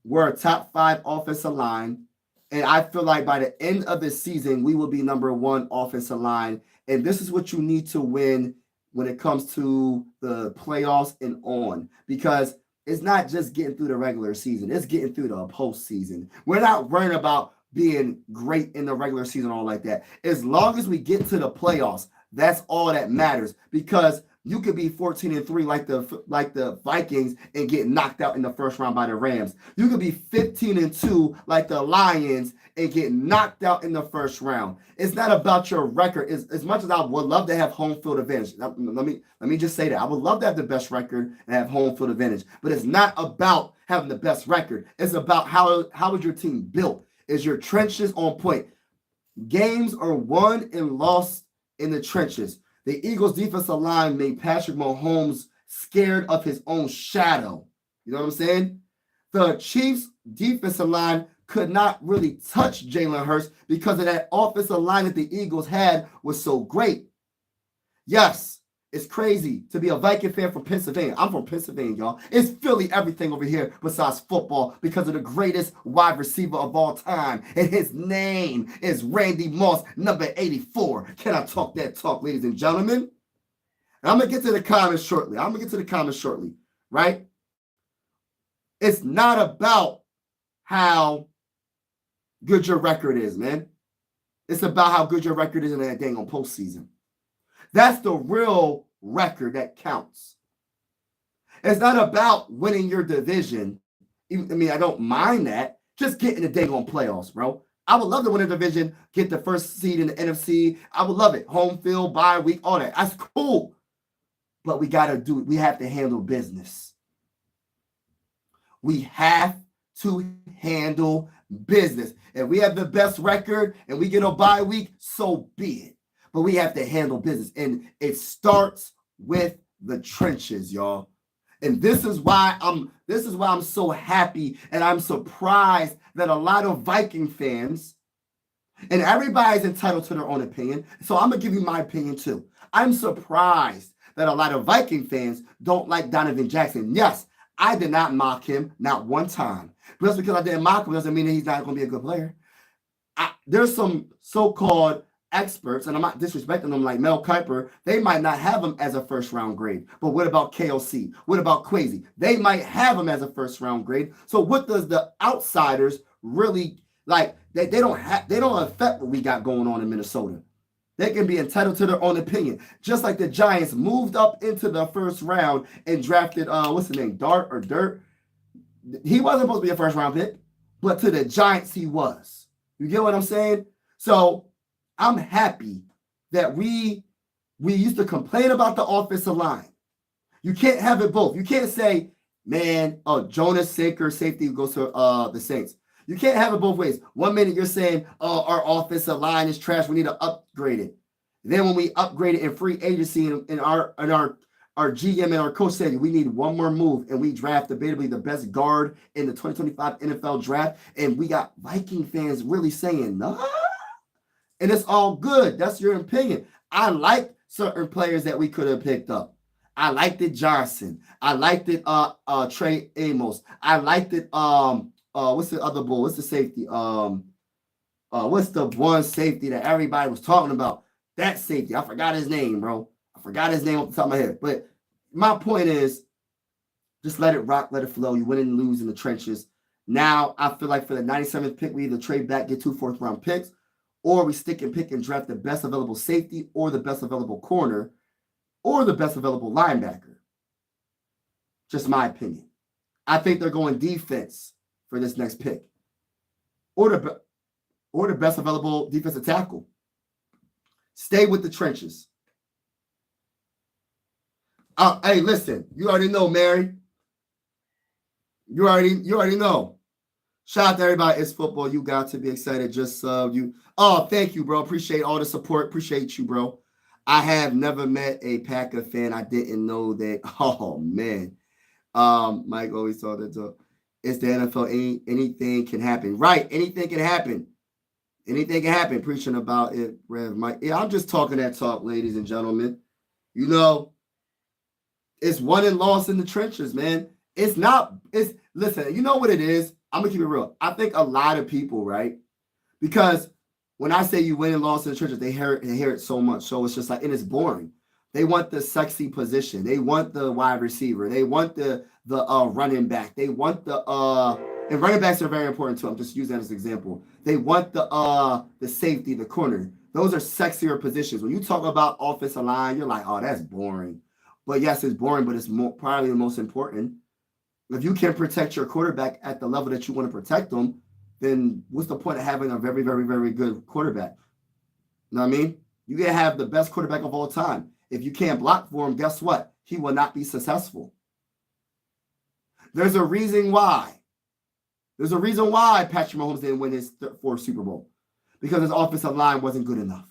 we're a top 5 offensive line. And I feel like by the end of the season, we will be number 1 offensive line. And this is what you need to win when it comes to the playoffs and on. Because it's not just getting through the regular season. It's getting through the postseason. We're not worrying about being great in the regular season or all like that. As long as we get to the playoffs, that's all that matters. Because you could be 14-3 like the Vikings and get knocked out in the first round by the Rams. You could be 15-2 like the Lions and get knocked out in the first round. It's not about your record. As much as I would love to have home field advantage. Let me just say that. I would love to have the best record and have home field advantage. But it's not about having the best record. It's about how is your team built? Is your trenches on point? Games are won and lost in the trenches. The Eagles' defensive line made Patrick Mahomes scared of his own shadow. You know what I'm saying? The Chiefs' defensive line could not really touch Jalen Hurts because of that offensive line that the Eagles had was so great. Yes, it's crazy to be a Viking fan from Pennsylvania. I'm from Pennsylvania, y'all. It's Philly everything over here besides football because of the greatest wide receiver of all time. And his name is Randy Moss, number 84. Can I talk that talk, ladies and gentlemen? And I'm going to get to the comments shortly. Right? It's not about how good your record is, man. It's about how good your record is in that dang on postseason. That's the real record that counts. It's not about winning your division. I don't mind that. Just getting the dang on playoffs, bro. I would love to win a division, get the first seed in the NFC. I would love it. Home field, bye week, all that. That's cool. But we have to handle business. We have to handle business. If we have the best record and we get a bye week, so be it. But we have to handle business. And it starts with the trenches, y'all. And this is why I'm so happy and I'm surprised that a lot of Viking fans, and everybody's entitled to their own opinion. So I'm going to give you my opinion too. I'm surprised that a lot of Viking fans don't like Donovan Jackson. Yes, I did not mock him, not one time. But just because I didn't mock him doesn't mean that he's not going to be a good player. There's some so-called experts, and I'm not disrespecting them like Mel Kiper, they might not have him as a first round grade. But what about KOC? What about Kwesi? They might have him as a first round grade. So what does the outsiders really like? They don't affect what we got going on in Minnesota. They can be entitled to their own opinion. Just like the Giants moved up into the first round and drafted what's his name? Dirt. He wasn't supposed to be a first round pick, but to the Giants he was. You get what I'm saying? So I'm happy that we used to complain about the offensive line. You can't have it both. You can't say, man, Jonas Sinker safety goes to the Saints. You can't have it both ways. 1 minute you're saying, our offensive line is trash. We need to upgrade it. Then when we upgrade it in free agency and our GM and our coach said we need one more move, and we draft debatably the best guard in the 2025 NFL draft, and we got Viking fans really saying, no. And it's all good. That's your opinion. I like certain players that we could have picked up. I liked it Johnson. I liked it Trey Amos. I liked it what's the other bull? What's the safety? What's the one safety that everybody was talking about? That safety. I forgot his name, bro. I forgot his name off the top of my head. But my point is, just let it rock, let it flow. You win and lose in the trenches. Now, I feel like for the 97th pick, we either trade back, get 2 fourth-round picks, or we stick and pick and draft the best available safety or the best available corner or the best available linebacker. Just my opinion. I think they're going defense for this next pick. Or the best available defensive tackle. Stay with the trenches. Hey, listen, you already know, Mary. You already know. Shout out to everybody. It's football. You got to be excited. Just you. Oh, thank you, bro. Appreciate all the support. Appreciate you, bro. I have never met a Packer fan. I didn't know that. Oh man. Mike always thought that it's the NFL. Anything can happen. Right. Anything can happen. Anything can happen. Preaching about it, Rev Mike. Yeah, I'm just talking that talk, ladies and gentlemen. You know, it's won and lost in the trenches, man. Listen, you know what it is? I'm gonna keep it real. I think a lot of people, right? Because when I say you win and lost in the trenches, they hear it so much. So it's just like, and it's boring. They want the sexy position. They want the wide receiver. They want the running back. They want and running backs are very important too. I'm just using that as an example. They want the safety, the corner. Those are sexier positions. When you talk about offensive line, you're like, oh, that's boring. But yes, it's boring, but it's probably the most important. If you can protect your quarterback at the level that you want to protect them, then what's the point of having a very, very, very good quarterback? You know what I mean? You can have the best quarterback of all time. If you can't block for him, guess what? He will not be successful. There's a reason why. There's a reason why Patrick Mahomes didn't win his fourth Super Bowl. Because his offensive line wasn't good enough.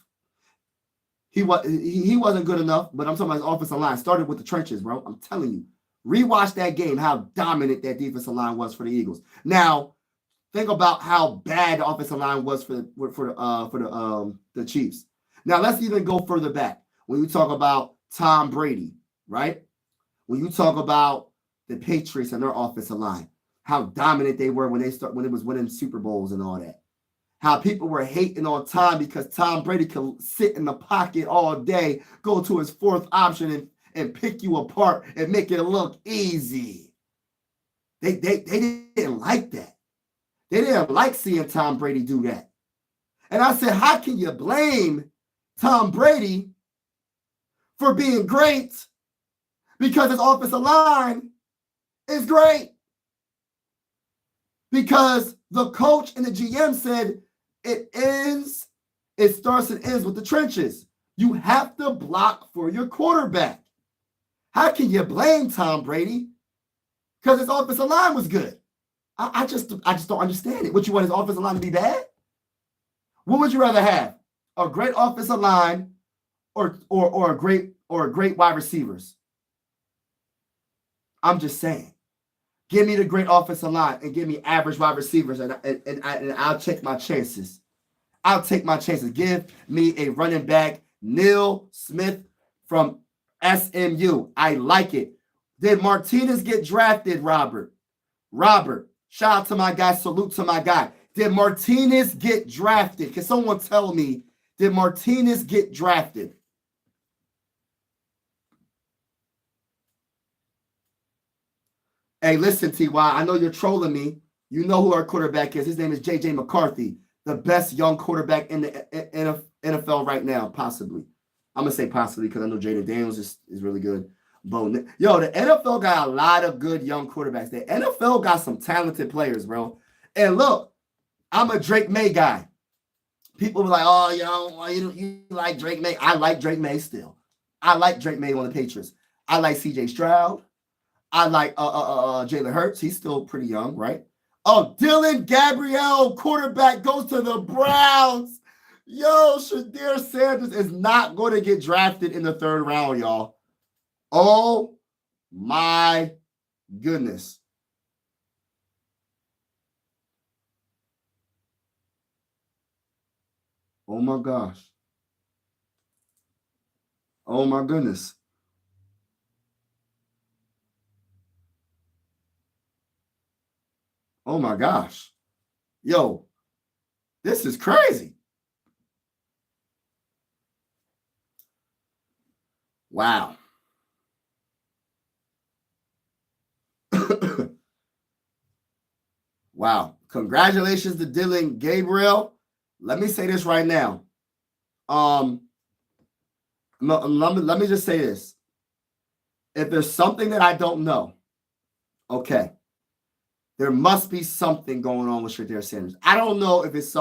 He wasn't good enough, but I'm talking about his offensive line. Started with the trenches, bro. I'm telling you. Rewatch that game, how dominant that defensive line was for the Eagles. Now, think about how bad the offensive line was for the Chiefs. Now, let's even go further back. When you talk about Tom Brady, right? When you talk about the Patriots and their offensive line, how dominant they were when it was winning Super Bowls and all that. How people were hating on Tom because Tom Brady could sit in the pocket all day, go to his fourth option and pick you apart and make it look easy. They didn't like that. They didn't like seeing Tom Brady do that. And I said, how can you blame Tom Brady for being great because his offensive line is great? Because the coach and the GM said it starts and ends with the trenches. You have to block for your quarterback. How can you blame Tom Brady? Because his offensive line was good. I just don't understand it. Would you want his offensive line to be bad? What would you rather have? A great offensive line or great wide receivers? I'm just saying. Give me the great offensive line and give me average wide receivers, and I'll take my chances. I'll take my chances. Give me a running back, Neil Smith from SMU. I like it. Did Martinez get drafted, Robert? Robert, shout out to my guy. Salute to my guy. Did Martinez get drafted? Can someone tell me, did Martinez get drafted? Hey, listen, T.Y., I know you're trolling me. You know who our quarterback is. His name is J.J. McCarthy, the best young quarterback in the NFL right now, possibly. I'm going to say possibly because I know Jaden Daniels is really good. But, yo, the NFL got a lot of good young quarterbacks. The NFL got some talented players, bro. And look, I'm a Drake May guy. People were like, oh, you like Drake May. I like Drake May still. I like Drake May on the Patriots. I like C.J. Stroud. I like Jalen Hurts. He's still pretty young, right? Oh, Dylan Gabriel, quarterback, goes to the Browns. Yo, Shedeur Sanders is not going to get drafted in the 3rd round, y'all. Oh, my goodness. Oh, my gosh. Oh, my goodness. Oh, my gosh. Yo, this is crazy. Wow. Wow. Congratulations to Dylan Gabriel. Let me say this right now. Let me just say this. If there's something that I don't know, okay, there must be something going on with Shedeur Sanders. I don't know if it's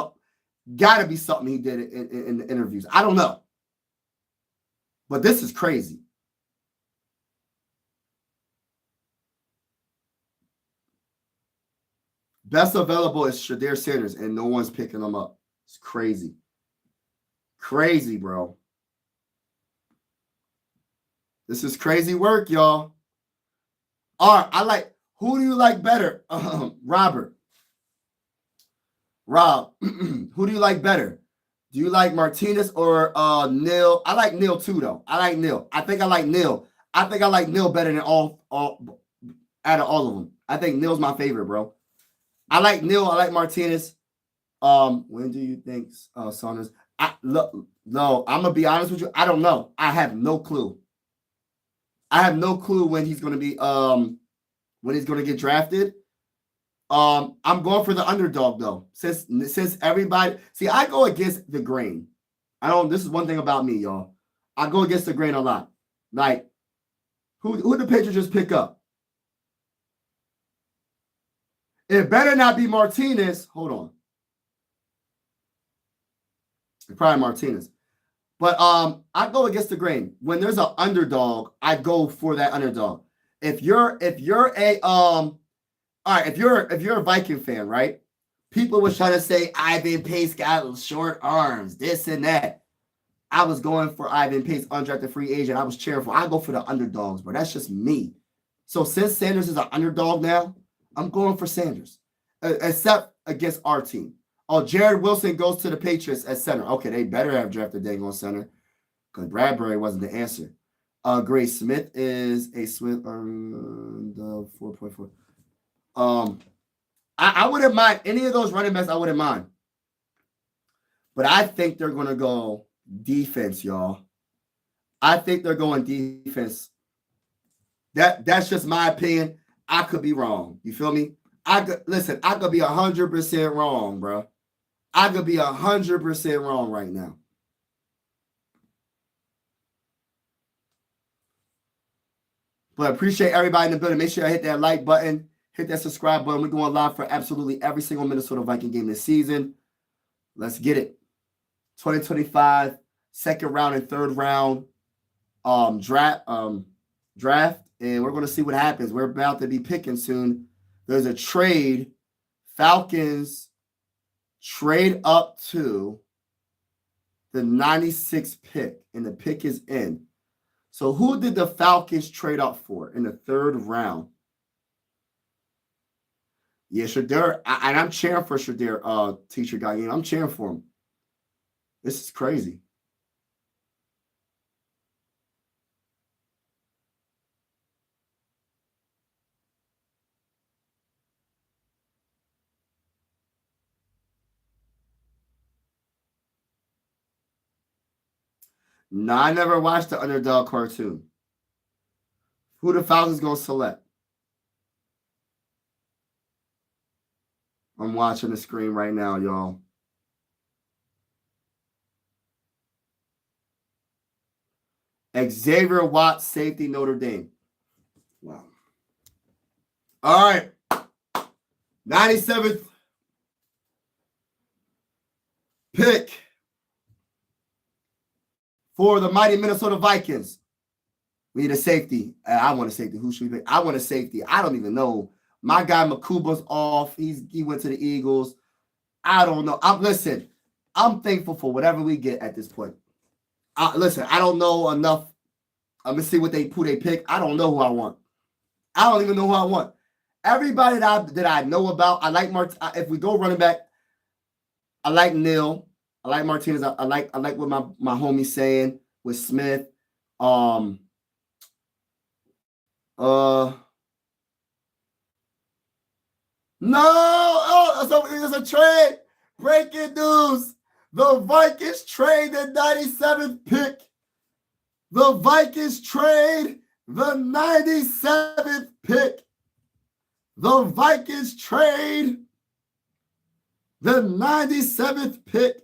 got to be something he did in the interviews. I don't know. But this is crazy. Best available is Shedeur Sanders, and no one's picking him up. It's crazy. Crazy, bro. This is crazy work, y'all. All right, who do you like better? Rob, who do you like better? Do you like Martinez or Neal? I like Neal too, though. I like Neal. I think I like Neal. I think I like Neal better than all out of all of them. I think Neal's my favorite, bro. I like Neal. I like Martinez. When do you think Saunders? No, I'm gonna be honest with you. I don't know. I have no clue. I have no clue when he's gonna be when he's gonna get drafted. I'm going for the underdog though. Since everybody I go against the grain. This is one thing about me, y'all. I go against the grain a lot. Like, who did the Patriots just pick up? It better not be Martinez. Hold on. Probably Martinez. But I go against the grain. When there's an underdog, I go for that underdog. If you're a all right, if you're a Viking fan, right? People was trying to say Ivan Pace got short arms, this and that. I was going for Ivan Pace, undrafted free agent. I was cheering for. I go for the underdogs, bro. That's just me. So since Sanders is an underdog now, I'm going for Sanders, except against our team. Oh, Jared Wilson goes to the Patriots at center. Okay, they better have drafted Dang on center because Bradbury wasn't the answer. Gray Smith is a Smith the 4.4. I wouldn't mind any of those running backs. I wouldn't mind, but I think they're going to go defense, y'all. I think they're going defense. That's just my opinion. I could be wrong. You feel me? I could be 100% wrong, bro. I could be 100% wrong right now. But I appreciate everybody in the building. Make sure I hit that like button, hit that subscribe button. We're going live for absolutely every single Minnesota Viking game this season. Let's get it. 2025, 2nd round and 3rd round draft, and we're going to see what happens. We're about to be picking soon. There's a trade. Falcons trade up to the 96th pick, and the pick is in. So who did the Falcons trade up for in the 3rd round? Yeah, Shedeur, and I'm cheering for Shedeur, teacher guy. I'm cheering for him. This is crazy. No, I never watched the Underdog cartoon. Who the Falcons gonna select? I'm watching the screen right now, y'all. Xavier Watts, safety, Notre Dame. Wow. All right. 97th pick for the mighty Minnesota Vikings. We need a safety. I want a safety. Who should we pick? I want a safety. I don't even know. My guy Makuba's off. He went to the Eagles. I don't know. Listen, I'm thankful for whatever we get at this point. Listen, I don't know enough. I'm gonna see who they pick. I don't know who I want. I don't even know who I want. Everybody that I know about, I like if we go running back, I like Neal. I like Martinez. I like what my homie's saying with Smith. No, so it's a trade. Breaking news. The Vikings trade the 97th pick. The Vikings trade the 97th pick. The Vikings trade the 97th pick.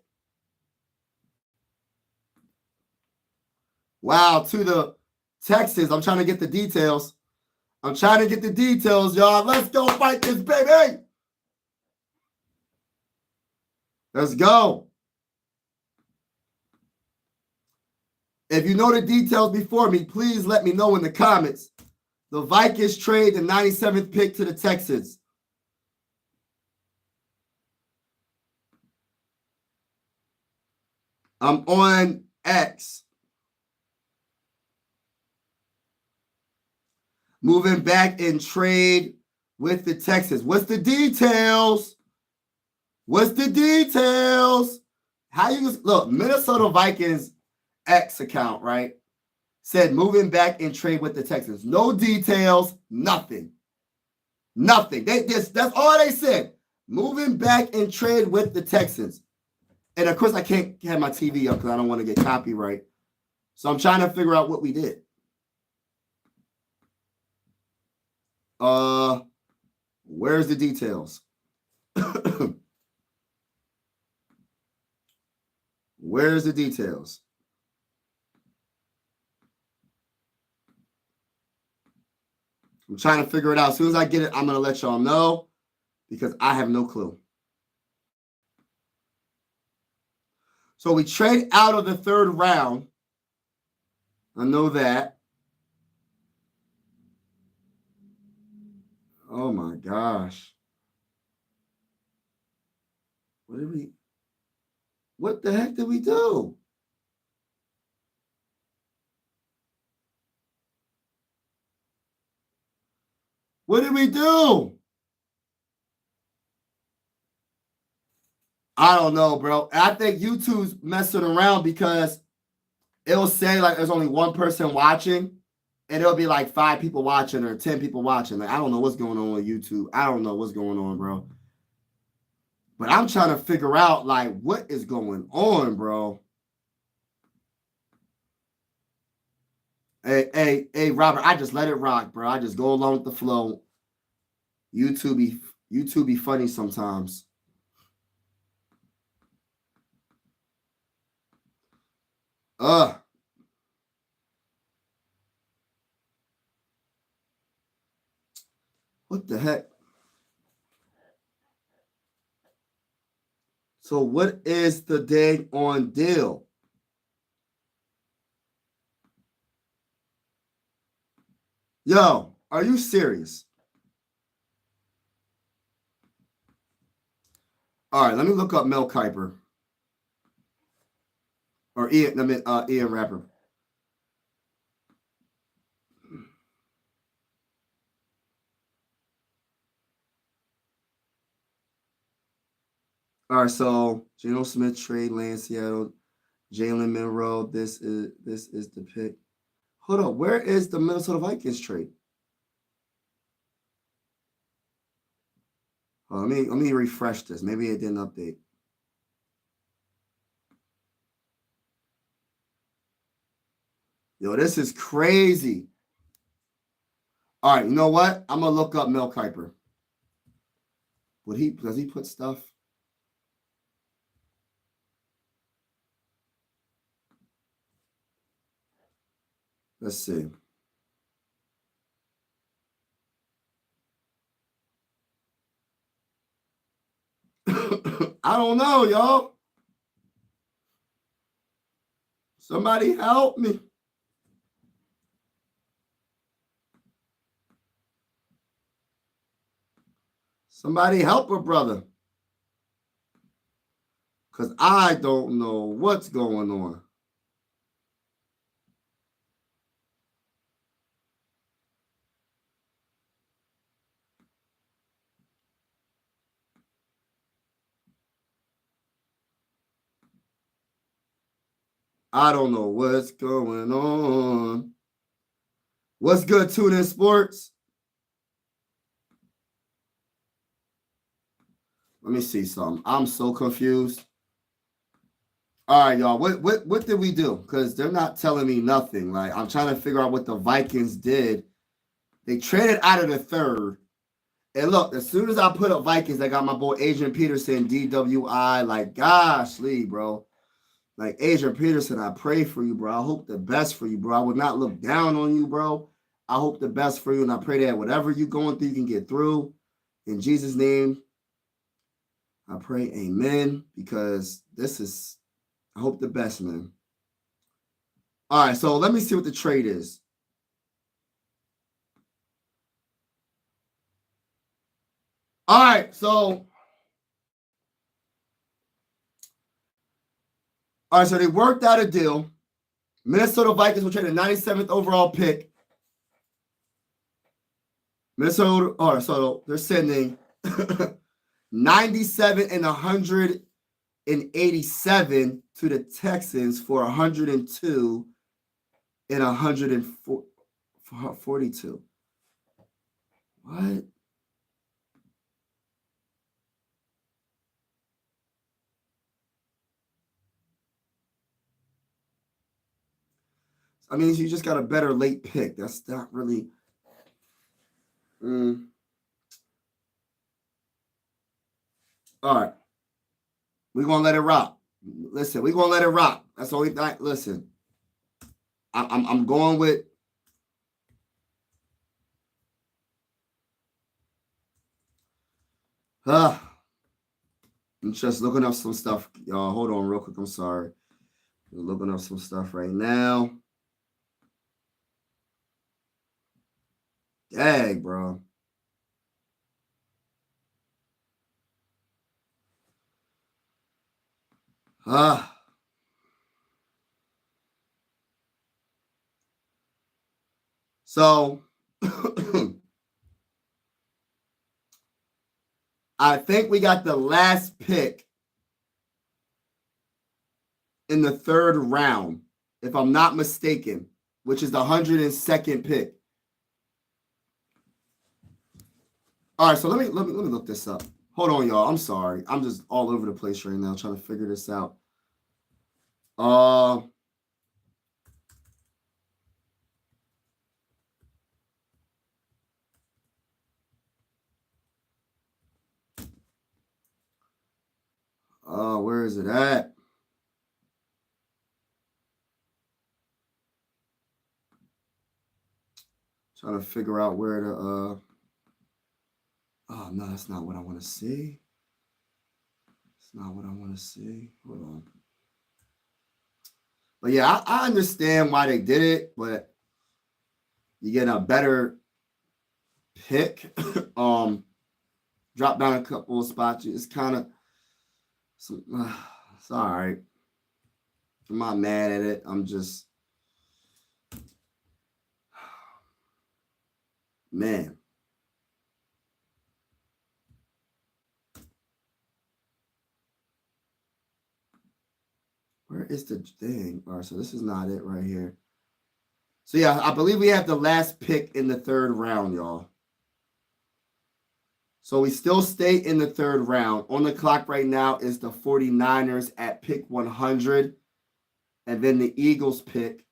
Wow, to the Texans. I'm trying to get the details. Y'all. Let's go fight this, baby. Let's go. If you know the details before me, please let me know in the comments. The Vikings trade the 97th pick to the Texans. I'm on X. Moving back in trade with the Texans. What's the details? How you look? Minnesota Vikings X account, right? Said moving back in trade with the Texans. No details, nothing. That's all they said. Moving back in trade with the Texans. And of course, I can't have my TV up because I don't want to get copyright. So I'm trying to figure out what we did. Where's the details? Where's the details? I'm trying to figure it out. As soon as I get it, I'm going to let y'all know because I have no clue. So we trade out of the third round. I know that. Oh my gosh. What the heck did we do? What did we do? I don't know, bro. I think YouTube's messing around because it'll say like there's only one person watching and it'll be like 5 people watching or 10 people watching. Like, I don't know what's going on with YouTube. I don't know what's going on, bro. But I'm trying to figure out like what is going on, bro. Hey, Robert, I just let it rock, bro. I just go along with the flow. YouTube be funny sometimes. What the heck? So what is the dang on deal? Yo, are you serious? All right, let me look up Mel Kiper. Or Ian Rapper. All right, so Geno Smith trade Lance Seattle, Jalen Monroe. This is the pick. Hold on, where is the Minnesota Vikings trade? Let me refresh this. Maybe it didn't update. Yo, this is crazy. All right, you know what? I'm gonna look up Mel Kiper. Does he put stuff? Let's see. I don't know, y'all. Somebody help me. Somebody help a brother. Because I don't know what's going on. I don't know what's going on. What's good, TuneIn Sports? Let me see something. I'm so confused. All right, y'all. What did we do? Because they're not telling me nothing. Like, I'm trying to figure out what the Vikings did. They traded out of the third. And look, as soon as I put up Vikings, I got my boy Adrian Peterson, DWI. Like, gosh, Lee, bro. Like, Adrian Peterson, I pray for you, bro. I hope the best for you, bro. I would not look down on you, bro. I hope the best for you, and I pray that whatever you're going through, you can get through. In Jesus' name, I pray amen, because I hope the best, man. All right, so let me see what the trade is. All right, so they worked out a deal. Minnesota Vikings will trade a 97th overall pick. So they're sending 97 and 187 to the Texans for 102 and 142. What? I mean, you just got a better late pick. That's not really. All right. We're going to let it rock. Listen, we're going to let it rock. That's all we think. Listen, I'm going with. I'm just looking up some stuff. Y'all, hold on real quick. I'm sorry. I'm looking up some stuff right now. Dang, bro. So I think we got the last pick in the third round, if I'm not mistaken, which is the 102nd pick. All right, so let me look this up. Hold on, y'all. I'm sorry. I'm just all over the place right now trying to figure this out. Where is it at? Trying to figure out where to oh no, that's not what I want to see. It's not what I want to see. Hold on. But yeah, I understand why they did it, but you get a better pick. Drop down a couple of spots. It's kind of it's all right. I'm not mad at it. I'm just man. Where is the thing? All right, so this is not it right here. So yeah, I believe we have the last pick in the third round, y'all. So we still stay in the third round. On the clock right now is the 49ers at pick 100. And then the Eagles pick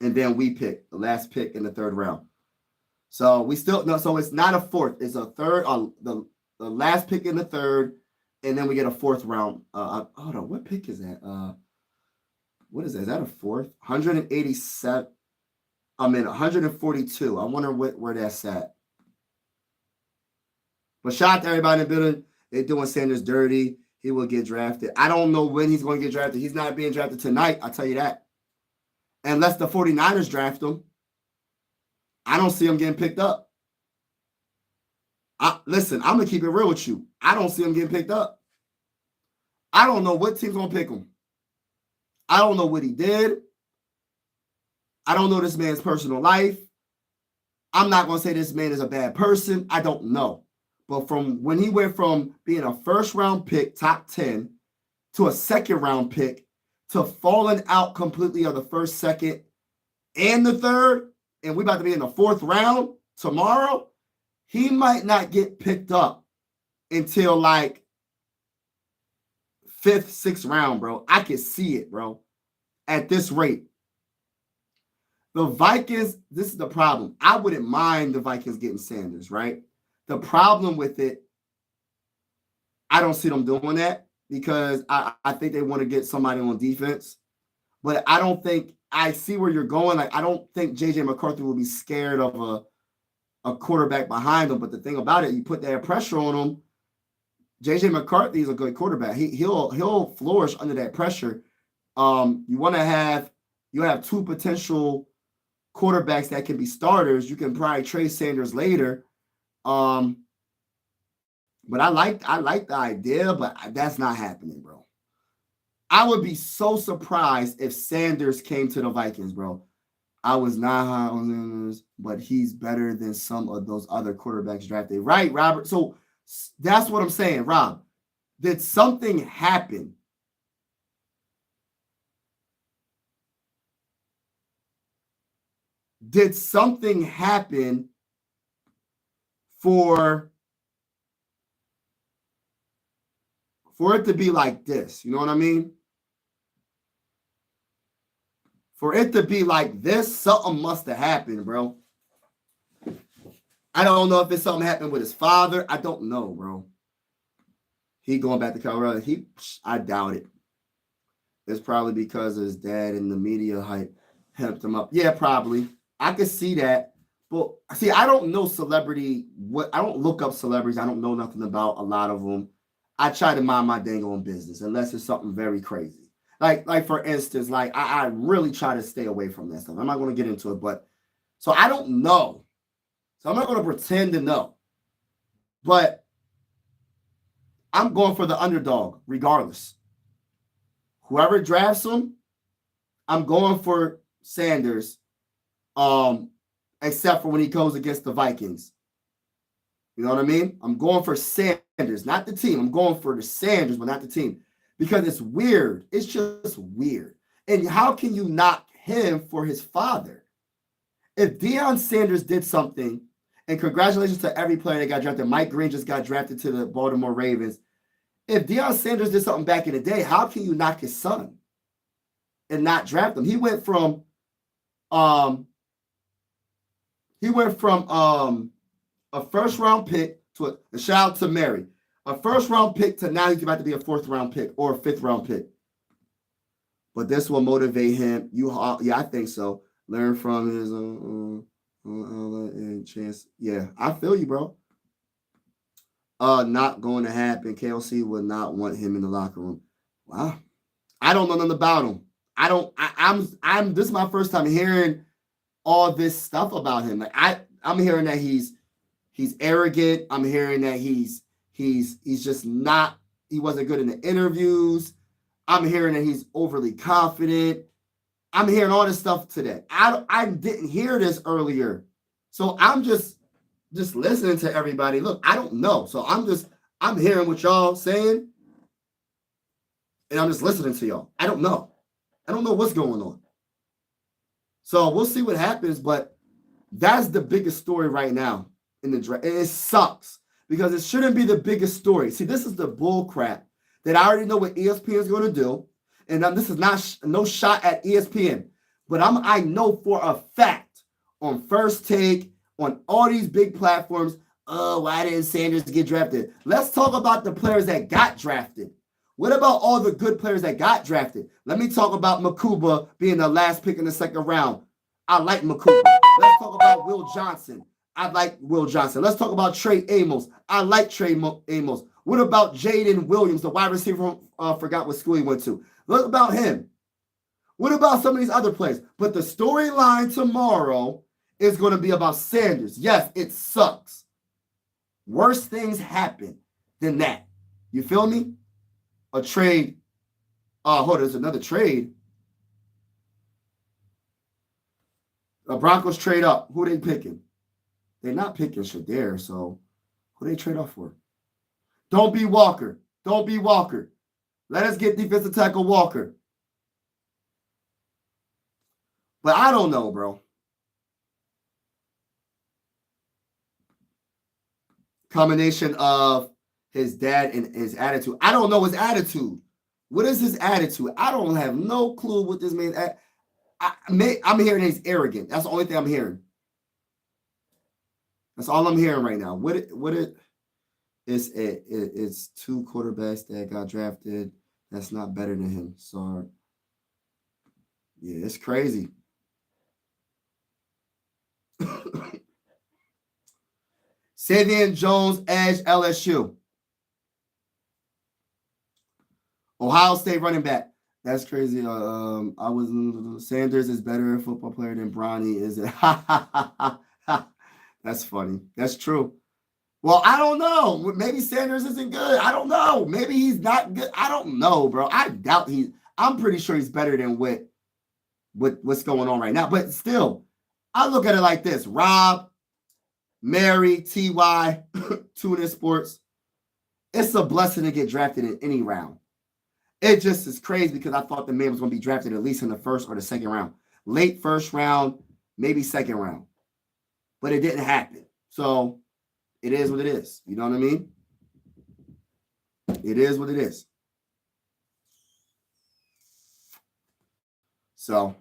and then we pick the last pick in the third round. So we still no. So it's not a fourth. It's a third. The last pick in the third, and then we get a fourth round. Hold on. What pick is that? What is that? Is that a fourth? 187. I'm in 142. I wonder where that's at. But shout out to everybody in the building. They're doing Sanders dirty. He will get drafted. I don't know when he's going to get drafted. He's not being drafted tonight. I'll tell you that. Unless the 49ers draft him. I don't see him getting picked up. Listen, I'm going to keep it real with you. I don't see him getting picked up. I don't know what team's going to pick him. I don't know what he did. I don't know this man's personal life. I'm not going to say this man is a bad person. I don't know. But from when he went from being a first-round pick, top 10, to a second-round pick, to falling out completely of the first, second, and the third, and we're about to be in the fourth round tomorrow, he might not get picked up until like fifth, sixth round, bro. I can see it, bro, at this rate. The Vikings, this is the problem. I wouldn't mind the Vikings getting Sanders, right? The problem with it, I don't see them doing that because I think they want to get somebody on defense. But I don't think – I see where you're going. Like, I don't think J.J. McCarthy will be scared of a quarterback behind him. But the thing about it, you put that pressure on him. J.J. McCarthy is a good quarterback. He'll flourish under that pressure. You have two potential quarterbacks that can be starters. You can probably trade Sanders later. But I like the idea, but that's not happening, bro. I would be so surprised if Sanders came to the Vikings, bro. I was not high on Sanders, but he's better than some of those other quarterbacks drafted. Right, Robert? So that's what I'm saying, Rob. Did something happen? Did something happen for it to be like this? You know what I mean? For it to be like this, something must have happened, bro. I don't know if it's something happened with his father. I don't know, bro. He going back to Colorado. I doubt it. It's probably because his dad and the media hype helped him up. Yeah, probably. I could see that. But see, I don't know I don't look up celebrities. I don't know nothing about a lot of them. I try to mind my dang on business unless it's something very crazy. Like for instance, like I really try to stay away from that stuff. I'm not going to get into it, but so I don't know. So I'm not going to pretend to know. But I'm going for the underdog regardless. Whoever drafts him, I'm going for Sanders. Except for when he goes against the Vikings. You know what I mean? I'm going for Sanders, not the team. I'm going for the Sanders, but not the team. Because it's weird. It's just weird. And how can you knock him for his father? If Deion Sanders did something, and congratulations to every player that got drafted. Mike Green just got drafted to the Baltimore Ravens. If Deion Sanders did something back in the day, how can you knock his son and not draft him? He went from a first-round pick to a shout out to Mary. A first-round pick to now he's about to be a fourth-round pick or a fifth-round pick. But this will motivate him. Yeah, I think so. Learn from his and chance. Yeah, I feel you, bro. Not going to happen. KLC would not want him in the locker room. Wow. I don't know nothing about him. This is my first time hearing all this stuff about him. Like I'm hearing that he's arrogant. I'm hearing that he's just not, he wasn't good in the interviews. I'm hearing that he's overly confident. I'm hearing all this stuff today. I didn't hear this earlier. So I'm just listening to everybody. Look, I don't know. So I'm hearing what y'all saying. And I'm just listening to y'all. I don't know. I don't know what's going on. So we'll see what happens, but that's the biggest story right now in the draft. It sucks because it shouldn't be the biggest story. See, this is the bull crap that I already know what ESPN is going to do. And this is no shot at ESPN. But I know for a fact on First Take, on all these big platforms, oh, why didn't Sanders get drafted? Let's talk about the players that got drafted. What about all the good players that got drafted? Let me talk about Makuba being the last pick in the second round. I like Makuba. Let's talk about Will Johnson. I like Will Johnson. Let's talk about Trey Amos. I like Trey Amos. What about Jaden Williams, the wide receiver from forgot what school he went to? What about him? What about some of these other players? But the storyline tomorrow is going to be about Sanders. Yes, it sucks. Worse things happen than that. You feel me? A trade. Hold on, there's another trade. The Broncos trade up. Who they picking? They're not picking Shedeur, so who they trade up for? Don't be Walker. Don't be Walker. Let us get defensive tackle Walker. But I don't know, bro. Combination of his dad and his attitude. I don't know his attitude. What is his attitude? I don't have no clue what this means. I'm hearing he's arrogant. That's the only thing I'm hearing. That's all I'm hearing right now. It's two quarterbacks that got drafted. That's not better than him. So yeah, it's crazy. Savion Jones, edge, LSU. Ohio State running back. That's crazy. Sanders is better a football player than Bronny is. That's funny. That's true. Well, I don't know. Maybe Sanders isn't good. I don't know. Maybe he's not good. I don't know, bro. I doubt I'm pretty sure he's better than what's going on right now. But still, I look at it like this. Rob, Mary, TY, TuneIn Sports. It's a blessing to get drafted in any round. It just is crazy because I thought the man was going to be drafted at least in the first or the second round. Late first round, maybe second round. But it didn't happen. So it is what it is. You know what I mean? It is what it is. So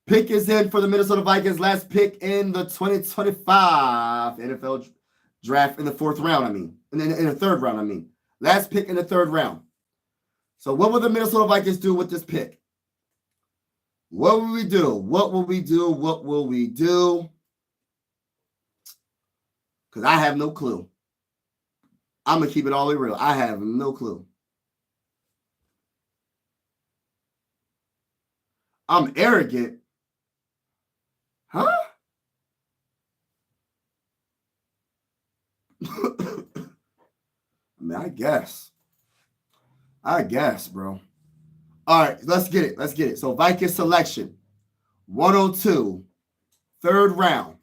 pick is in for the Minnesota Vikings. Last pick in the 2025 NFL draft in the fourth round, I mean. In the third round, I mean. Last pick in the third round. So what will the Minnesota Vikings do with this pick? What will we do? What will we do? What will we do? Because I have no clue. I'm going to keep it all the way real. I have no clue. I'm arrogant. Huh? I mean, I guess, bro. All right, let's get it. Let's get it. So Vikings selection, 102, third round.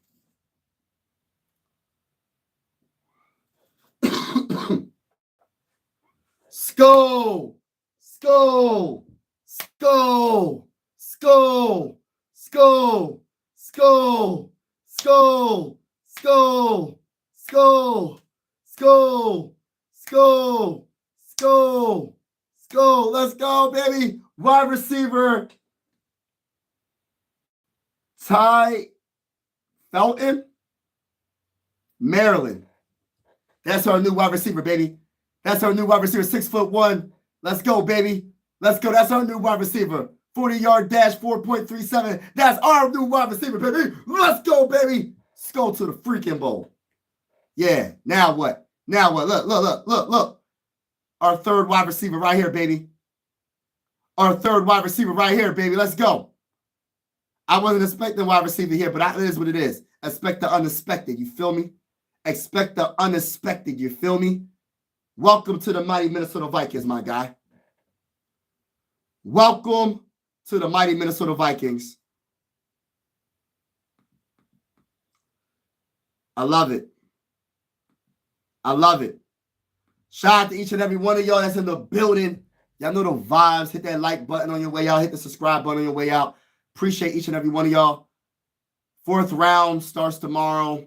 Skull, skull, skull, skull, skull, skull, skull, skull, skull, skull, skull, skull, skull. Let's go, baby. Wide receiver. Ty Felton, Maryland. That's our new wide receiver, baby. That's our new wide receiver, 6'1". Let's go, baby. Let's go. That's our new wide receiver. 40-yard dash, 4.37. That's our new wide receiver, baby. Let's go, baby. Let's go to the freaking bowl. Yeah. Now what? Now what? Look. Our third wide receiver right here, baby. Our third wide receiver right here, baby. Let's go. I wasn't expecting wide receiver here, but that is what it is. Expect the unexpected. You feel me? Expect the unexpected. You feel me? Welcome to the mighty Minnesota Vikings, my guy. Welcome to the mighty Minnesota Vikings. I love it. I love it. Shout out to each and every one of y'all that's in the building. Y'all know the vibes. Hit that like button on your way out. Hit the subscribe button on your way out. Appreciate each and every one of y'all. Fourth round starts tomorrow.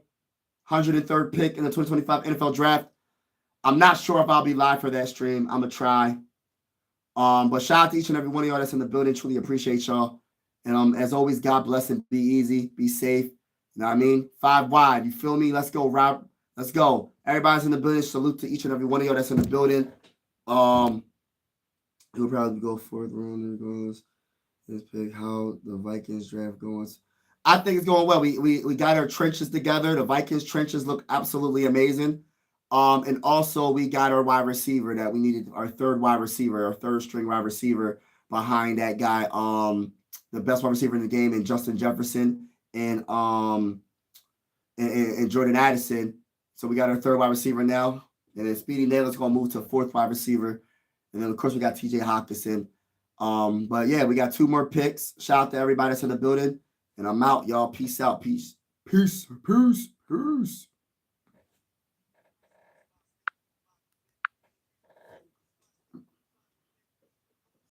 103rd pick in the 2025 NFL Draft. I'm not sure if I'll be live for that stream. I'm going to try. But shout out to each and every one of y'all that's in the building. Truly appreciate y'all. And as always, God bless and be easy, be safe. You know what I mean? 5 wide. You feel me? Let's go, Rob. Let's go. Everybody's in the building. Salute to each and every one of y'all that's in the building. He'll probably go fourth round. Goes this pick. How the Vikings draft goes. I think it's going well. We got our trenches together. The Vikings trenches look absolutely amazing. And also we got our wide receiver that we needed, our third wide receiver, our third string wide receiver behind that guy. The best wide receiver in the game, in Justin Jefferson and Jordan Addison. So we got our third wide receiver now. And then Speedy Naylor's going to move to fourth wide receiver. And then, of course, we got TJ Hockenson. But, yeah, we got 2 more picks. Shout out to everybody that's in the building. And I'm out, y'all. Peace out. Peace. Peace. Peace. Peace.